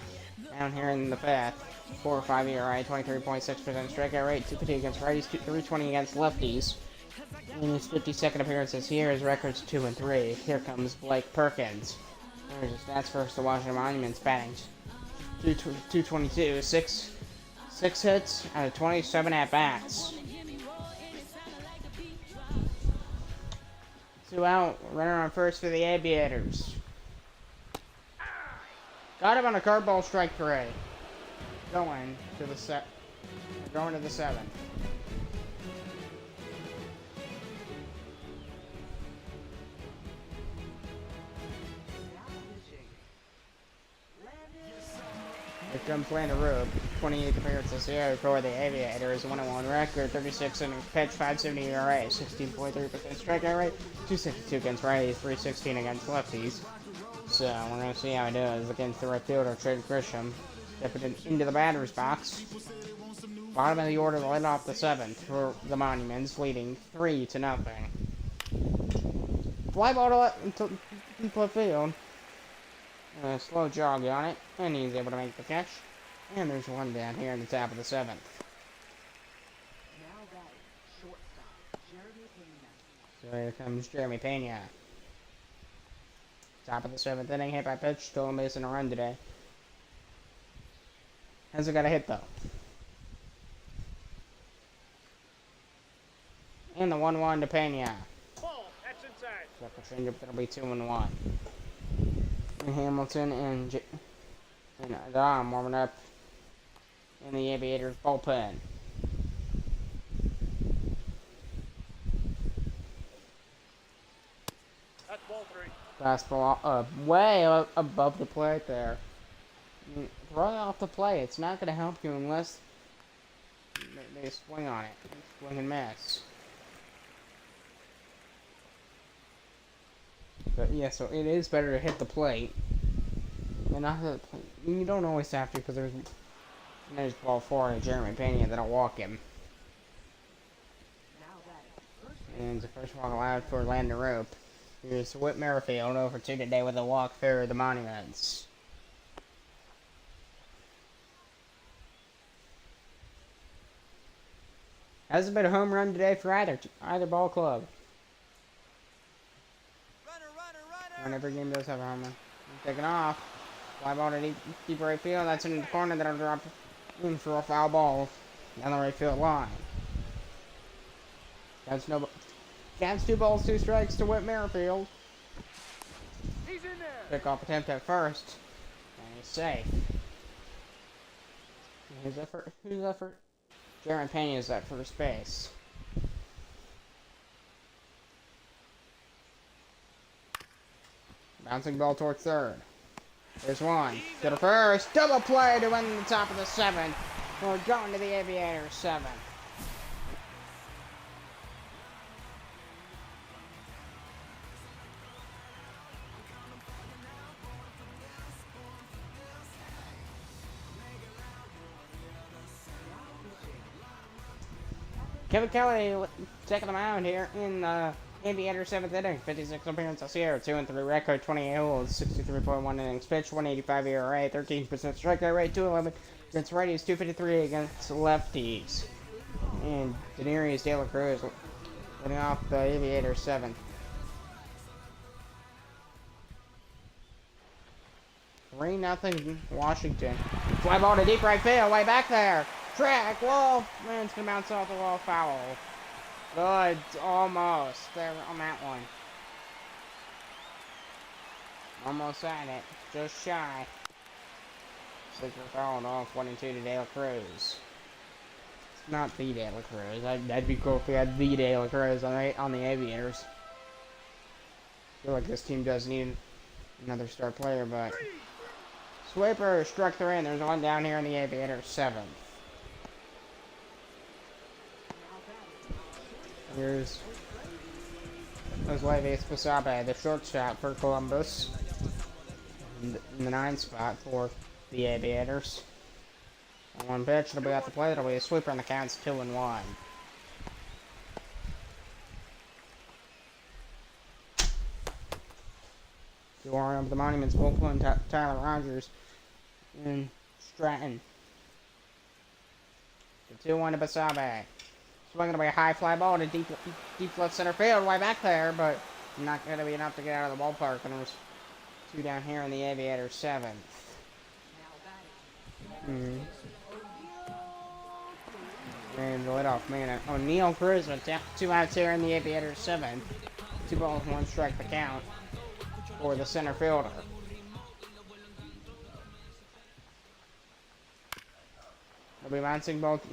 down here in the 5th. 4.5 ERA, 23.6% strikeout rate, 250 against righties, 320 against lefties. In his 52nd appearances here, his record's 2-3. Here comes Blake Perkins. There's his stats versus the Washington Monuments, batting 222, 6 hits out of 27 at bats. 2 out, runner on first for the Aviators. Got him on a curveball strike 3. Going to the 7th. Here comes Landon Rube. 28 appearances here for the Aviators. 1-1 record, 36 innings pitched, 5.70 ERA, 16.3% strikeout rate, 262 against righties, 316 against lefties. So we're gonna see how he does against the right fielder, Trey Grisham. Stepping into the batter's box. Bottom of the order, led off the 7th for the Monuments, leading 3-0. Fly ball to deep left field. Slow jog on it, and he's able to make the catch. And there's one down here in the top of the 7th. So here comes Jeremy Pena. Top of the 7th inning, hit by pitch, still missing a run today. Hasn't got a hit though. And the 1-1 to Pena. Ball. That's inside. Got the changeup, that'll be 2-1. And Hamilton and Adam warming up in the Aviators bullpen. That's ball 3. Fastball way above the plate there. Throw it off the plate. It's not going to help you unless they swing on it. Swing and miss. But yeah, so it is better to hit the plate. And not hit the plate. You don't always have to, because there's ball 4 to Jeremy Pena that'll walk him. And the first walk allowed for Landon Rope. Here's Whit Merrifield over 2 today with a walk through the monuments. Hasn't been a home run today for either ball club. And every game does have a home run. Taking off. Fly ball to deep right field. That's in the corner. That'll drop in for a foul ball down the right field line. That's 2 balls, 2 strikes to Whit Merrifield. He's in there. Pickoff attempt at first. And he's safe. Who's that for? Jaron Pena is at first base. Bouncing ball towards third. There's one. To the first. Double play to win the top of the 7th. We're going to the Aviators 7th. Kevin Kelly taking the mound here in the Aviators 7th inning. 56 appearances here, 2-3 record, 28 holds, 63.1 innings pitched, 185 ERA, 13% strikeout rate, 211 against righties, 253 against lefties. And Daenerys De La Cruz leading off the Aviators 7th. 3-0 Washington. Fly ball to deep right field, way back there. Track, wall, man's gonna bounce off the wall, foul. Good, almost there on that one. Almost at it, just shy. Sixer fouled off 1-2 to De La Cruz. It's not the De La Cruz. That'd be cool if we had the De La Cruz on the Aviators. I feel like this team does need another star player, but Sweeper struck 3, and there's one down here in the Aviators 7th. Here's Jose Esposaba, the shortstop for Columbus, in the 9th spot for the Aviators. And one pitch, it'll be off the plate, it'll be a sweeper, and the count's 2-1. Scoring up the Monuments, bullpen, Tyler Rogers and Stratton. The 2-1 to Basabe. Swinging to be a high fly ball to deep left center field, way back there, but not going to be enough to get out of the ballpark. And there's 2 down here in the Aviators 7th. And the leadoff man, O'Neal Cruz with 2 outs here in the Aviators 7th. 2 balls, 1 strike the count for the center fielder. They'll be bouncing both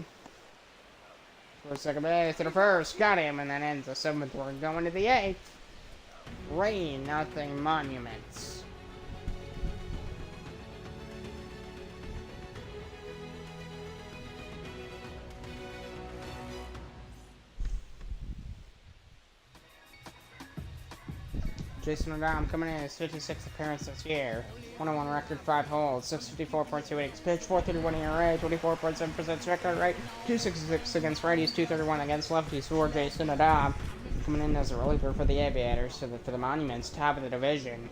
for second base to the first. Got him, and then ends the 7th. We're going to the 8th. 3-0 Monuments. Jason Adam coming in his 56th appearance this year. 101 record, 5 holds, 654.2 innings pitched, 431 ERA, 24.7% strikeout rate, 266 against righties, 231 against lefties for Jason Adam. Coming in as a reliever for the Aviators for the Monuments, top of the division.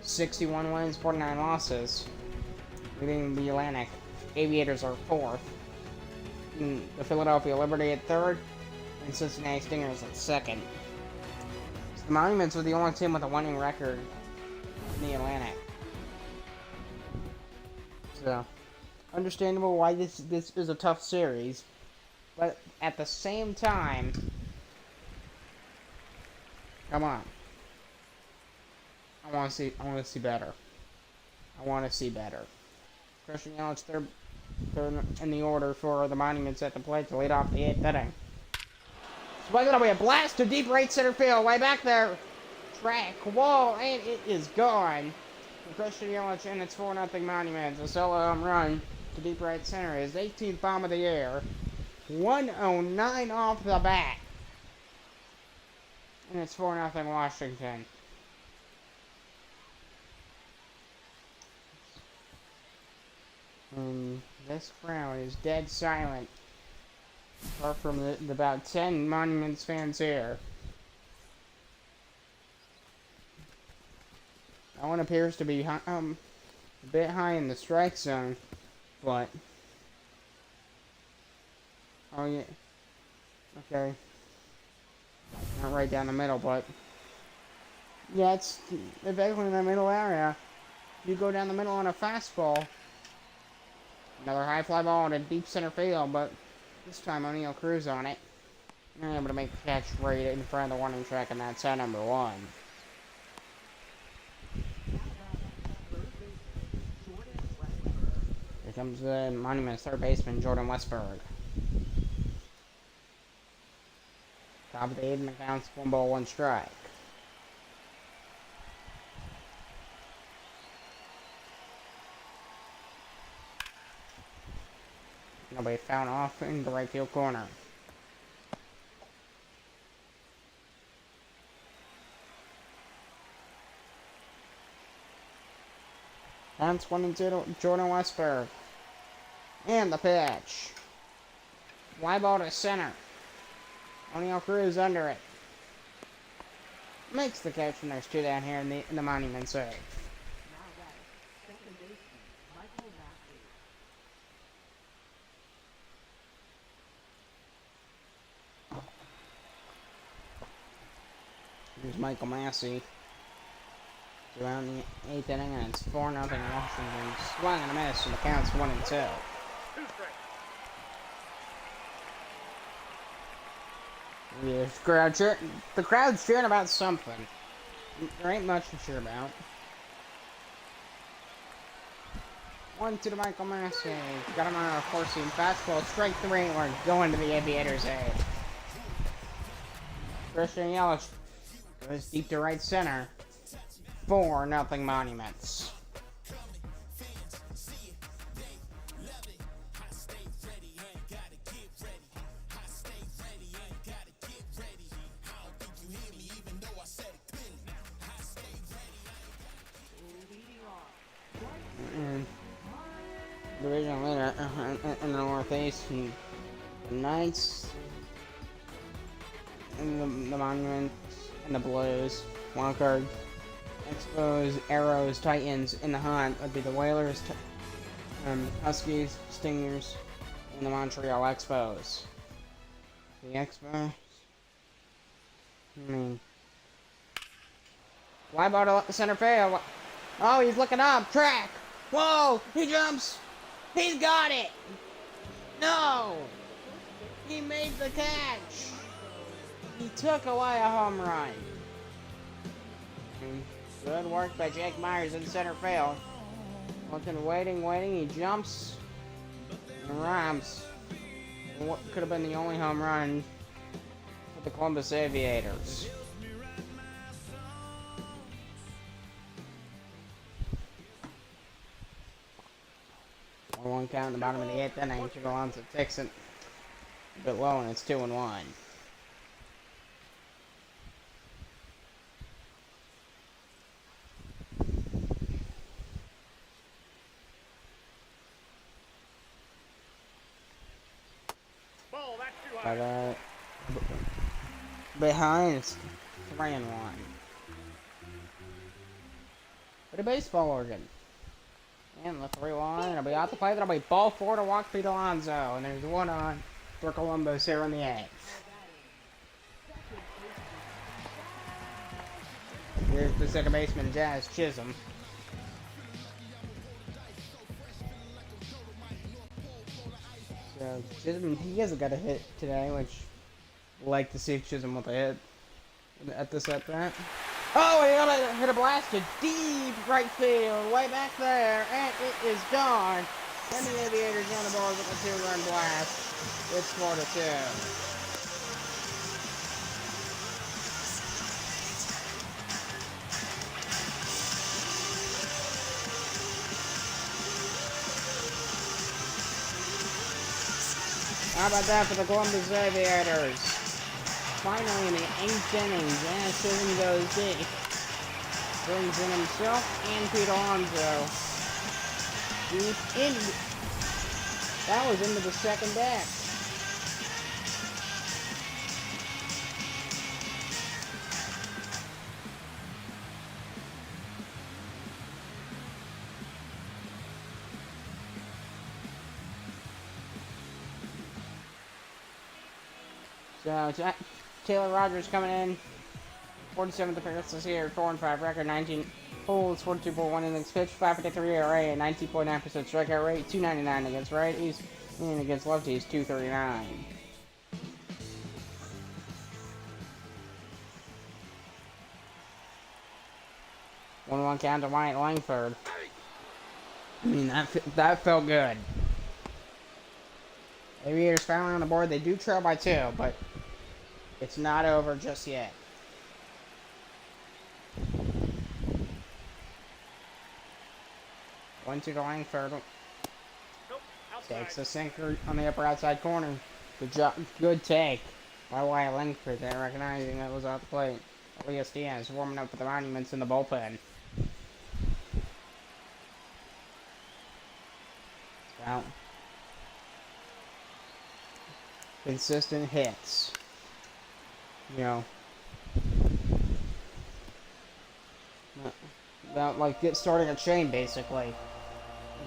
61 wins, 49 losses. Leading the Atlantic. Aviators are 4th. And the Philadelphia Liberty at 3rd, and Cincinnati Stingers at 2nd. The Monuments are the only team with a winning record in the Atlantic. So, understandable why this is a tough series, but at the same time, come on, I want to see better. I want to see better. Christian Yelich, third in the order for the Monuments at the plate to lead off the 8th inning. So that'll be a blast to deep right center field, way back there. Track, wall, and it is gone. For Christian Yelich, and it's 4-0 Monuments. A solo home run to deep right center. His 18th bomb of the year. 109 off the bat. And it's 4-0 Washington. And this crowd is dead silent apart from the about 10 Monuments fans here. That one appears to be a bit high in the strike zone, but oh yeah, okay, not right down the middle, but yeah, it's basically in the middle area. You go down the middle on a fastball, another high fly ball to deep center field, but this time O'Neal Cruz on it. And able to make the catch right in front of the warning track, and that's out number 1. Here comes the Monument's third baseman, Jordan Westberg. Top of the 8th, and the count's 1 ball, 1 strike. Nobody found off in the right field corner. Counts 1-0, Jordan Westberg. And the pitch. Fly ball to center. O'Neal Cruz under it. Makes the catch, and there's 2 down here in the Monument save. Here's Michael Massey. Around the 8th inning, and it's 4-0 Washington. Swung and a miss, and the count's 1-2. Yeah, the crowd's cheering about something. There ain't much to cheer about. 1-2 to Michael Massey. Got him on a 4-seam fastball. Strike 3, we're going to the Aviators' aid. Christian Yelich goes deep to right center. 4-0 Monuments. Division leader in the Northeast, and the Knights, and the Monuments, and the Blues. Wildcard. Expos, Arrows, Titans in the hunt would be the Whalers, Huskies, Stingers, and the Montreal Expos. The Expos. Fly ball to center field. Oh, he's looking up. Track. Whoa! He jumps. He's got it. No. He made the catch. He took away a home run. Good work by Jake Myers in center field. Looking, waiting. He jumps and rams. What could have been the only home run for the Columbus Aviators. One count in the bottom of the 8th inning. Alonso takes it a bit low, and it's 2-1. But behind it's 3-1. But a baseball organ. And the 3-1. It'll be out the play. That'll be ball 4 to walk Pete Alonso. And there's 1 on for Columbus here in the 8th. Here's the second baseman, Jazz Chisholm. So Chisholm, he hasn't got a hit today, which I'd like to see Chisholm with a hit at this at bat. Oh, he got to hit a blast to deep right field, way back there, and it is gone. And the Aviators on the board with a 2-run blast. It's 4-2. How about that for the Columbus Aviators? Finally, in the 8th inning, Jazz Chisholm goes deep. Brings in himself and Pete Alonso. Deep in. That was into the second deck. So Taylor Rogers coming in. 47th appearance this year, 4-5 record, 19 pulls, 42.1 innings pitched, 553 ERA, and 19.9% strikeout rate, 299 against righties, and against lefties, 239. One count to Wyatt Langford. I mean, that felt good. Aviators finally on the board. They do trail by 2, but it's not over just yet. One two to Langford. Nope, Takes outside. the sinker on the upper outside corner. Good job. Good take by Wyatt Langford there, recognizing that it was off the plate. Elias Diaz warming up for the Monuments in the bullpen. Well, consistent hits. You know, about like starting a chain basically,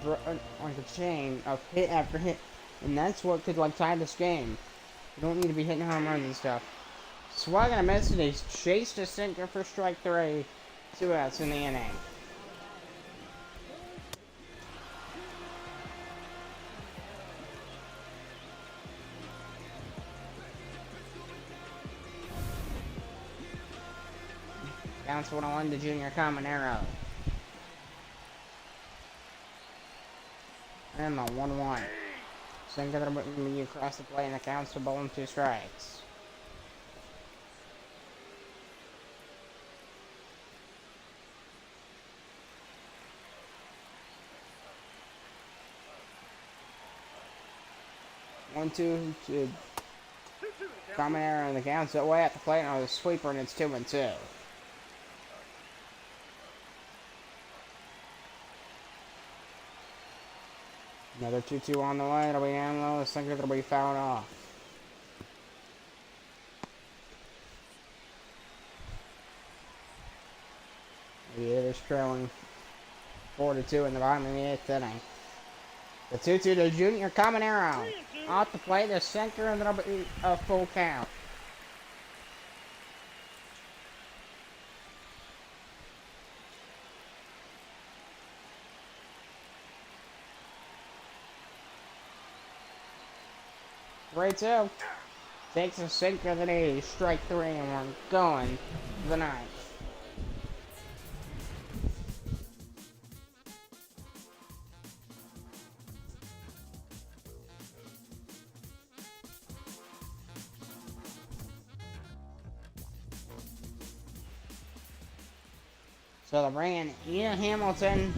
like a chain of hit after hit, and that's what could like tie this game. You don't need to be hitting home runs and stuff. Swung and a miss, and he's chased a sinker for strike 3. 2 outs in the inning. Counts 1-1 to Junior Caminero. And the 1-1. Sinker to across the plate, and it counts to ball and 2 strikes. One two to Caminero, and the counts away at the plate on the sweeper, and it's 2-2. Another 2-2 on the way. It'll be down low. The sinker that'll be fouled off. The Aviators trailing 4-2 in the bottom of the 8th inning. The 2-2 to Junior Caminero. Off the plate, the sinker, and that'll be a full count. Right 2. Takes a sinker that is strike 3, and we're going to the 9th. So they're bringing Ian Hamilton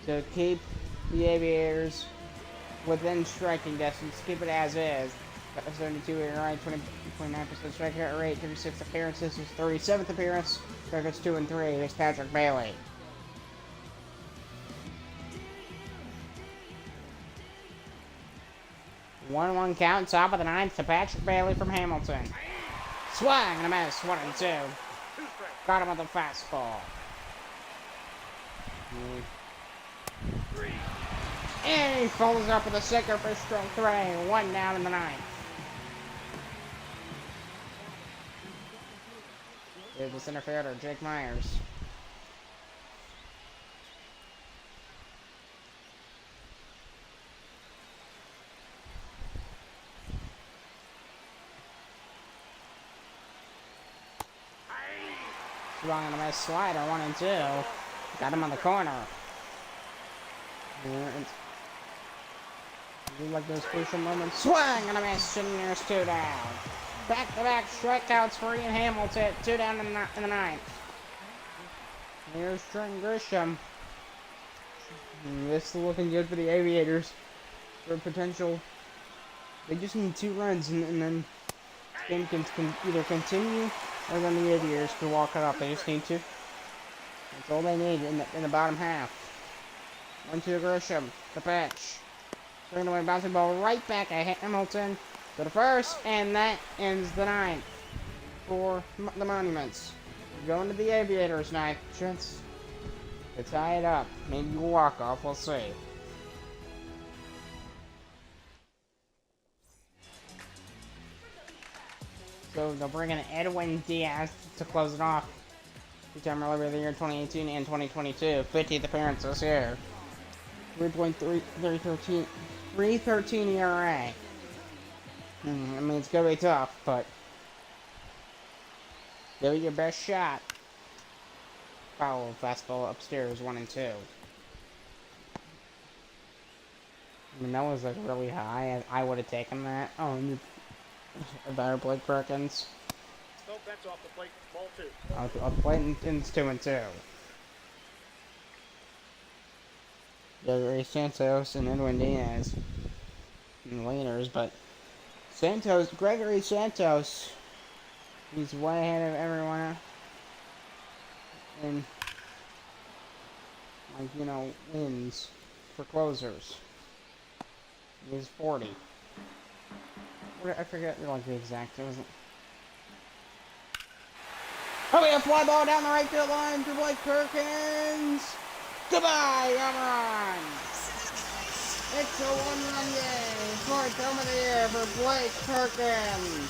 to keep the Aviators within striking distance. Keep it as is. 72 ERA, 20.9% strikeout rate, 36 appearances. His 37th appearance. Records 2-3 against Patrick Bailey. One count, top of the 9th to Patrick Bailey from Hamilton. Swing and a miss, 1-2. Got him with a fastball. And he follows up with a sinker for strike 3. 1 down in the 9th. Here's the center fielder, Jake Myers. Swung on a nice slider, 1-2. Got him on the corner. You like those crucial moments. Swing and a miss, and there's 2 down. Back-to-back strikeouts for Ian Hamilton. 2 down in the 9th. Here's Trent Grisham. This is looking good for the Aviators. For potential. They just need 2 runs, and then this game can either continue, or then the Aviators can walk it up. They just need to. That's all they need in the bottom half. 1-2 Grisham. The pitch. Swinging away, bouncing ball right back at Hamilton to the first, and that ends the 9th for the Monuments. Going to the Aviators' 9th chance to tie it up. Maybe a walk-off, we'll see. So they'll bring in Edwin Diaz to close it off. Two-time reliever of the year 2018 and 2022. 50th appearance this year. 3.313 ERA. I mean, it's gonna be tough, but give it your best shot. Foul fastball upstairs, 1 and 2. I mean, that was like really high. I would have taken that. Oh, a better Blake Perkins. Nope, that's off the plate. Ball 2. I'll play it, and it's 2 and 2. Gregory Santos and Edwin Diaz in the leaders, but Gregory Santos, he's way ahead of everyone in, like, you know, wins for closers. He's 40. I forget, like, the exact, it wasn't. Oh, we have a fly ball down the right field line for Blake Perkins. Goodbye, home run. It's a one-run game. Fourth home of the year for Blake Perkins.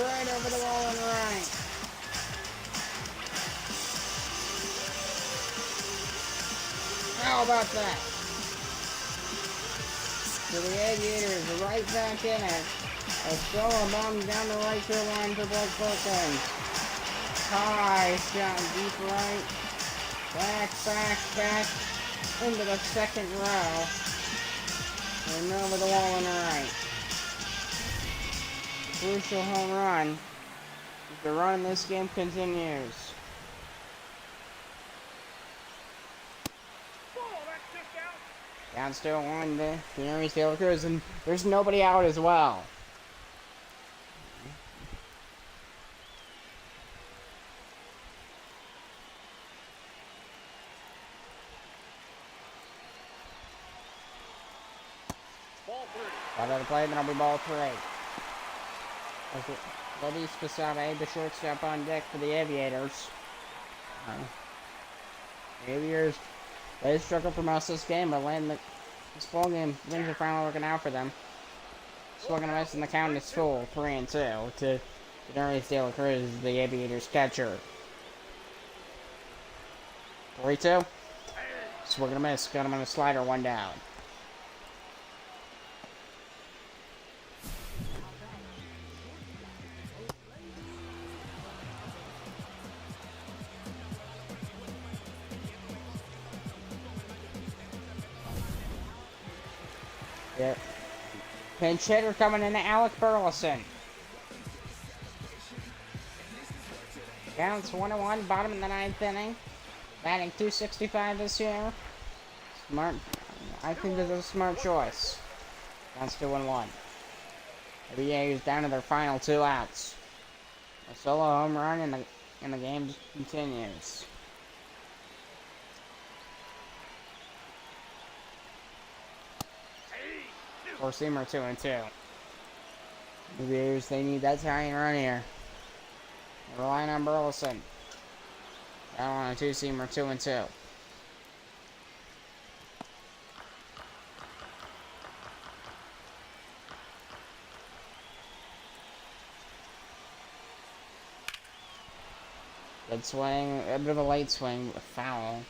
Right over the wall and right. How about that? So the Aviators are right back in it. A solo bomb down the right field line for Blake Perkins. High shot deep right. Back into the second row. And over the wall and right. Crucial home run. The run in this game continues. Down still on the Henry Taylor Cruz, and there's nobody out as well. Ball 3. Out of the play, then it'll be ball 3. Levy Spasade, the shortstop on deck for the Aviators. The Aviators, they struggled for most of this game, but this ball game, things are finally working out for them. Swung and a miss, and the count is full, 3 and 2 to Henry Taylor Cruz, the Aviators catcher. 3-2. Swung and a miss, got him on a slider, 1 down. Yep. Pinch hitter coming in to Alec Burleson. Counts 1-1, bottom of the 9th inning. Batting .265 this year. Smart. I think this is a smart choice. Counts 2-1. The A's down to their final 2 outs. A solo home run and the game continues. Four-seamer 2 and 2. The A's, they need that tying run here. They're relying on Burleson. Down on a 2-seamer 2 and 2. Good swing, a bit of a late swing, a foul.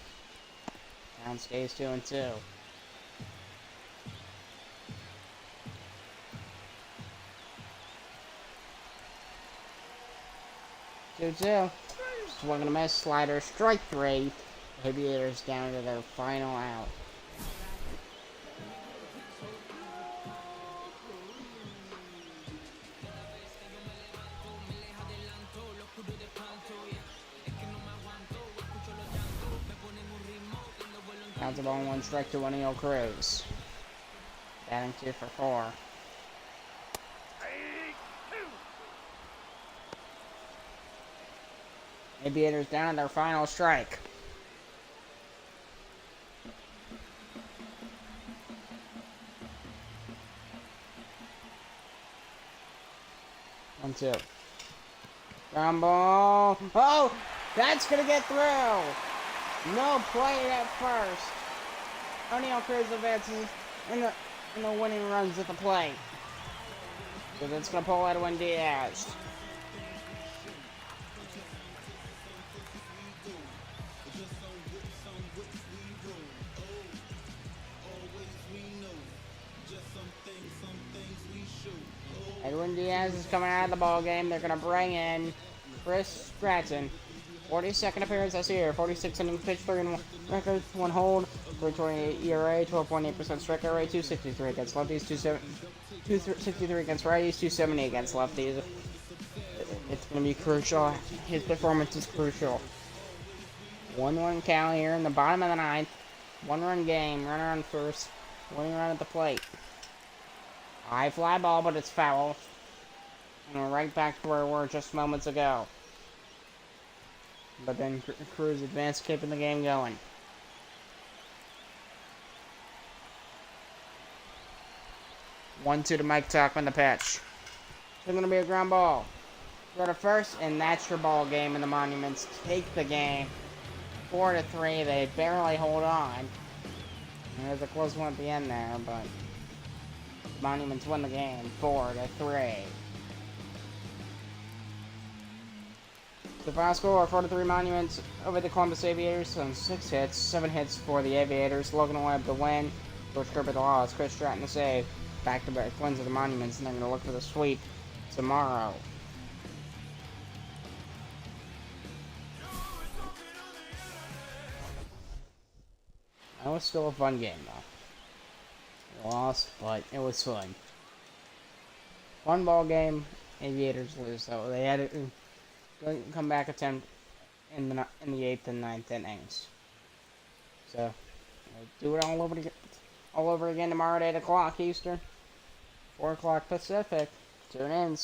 Down stays 2 and 2. 2-2. Swing and a miss, slider, strike 3. Aviators down to their final out. Counts the ball 1 strike to Neil Cruz. Batting 2 for 4. Aviators down on their final strike. One, 2. Ground ball. Oh! That's gonna get through! No play at first. O'Neal Cruz advances in the winning runs at the plate. So that's gonna pull Edwin Diaz. Edwin Diaz is coming out of the ball game. They're gonna bring in Chris Stratton. 42nd appearance this year. 46 innings pitched, 3 and 1 record, 1 hold, 3.28 ERA, 12.8% strikeout rate, 263 against lefties, 263 against righties, 270 against lefties. It's gonna be crucial. His performance is crucial. 1-1 count here in the bottom of the ninth. 1-run game. Runner on first. Winning run at the plate. High fly ball, but it's foul. And we're right back to where we were just moments ago. But then Cruz advanced, keeping the game going. 1-2 to Mike Tuckman, the pitch. It's going to be a ground ball. Go to first, and that's your ball game. And the Monuments take the game 4-3. They barely hold on. And there's a close one at the end there, but the Monuments win the game 4-3. The final score, 4-3 Monuments over the Columbus Aviators on 6 hits, 7 hits for the Aviators. Logan Webb the win, George Kirby the loss, Chris Stratton the save. Back-to-back wins of the Monuments, and they're going to look for the sweep tomorrow. That was still a fun game, though. Lost, but it was fun. Fun ball game. Aviators lose, though. They had to come back attempt in the 8th and 9th innings. So, we'll do it all over again tomorrow at 8 o'clock Eastern, 4 o'clock Pacific. Tune in.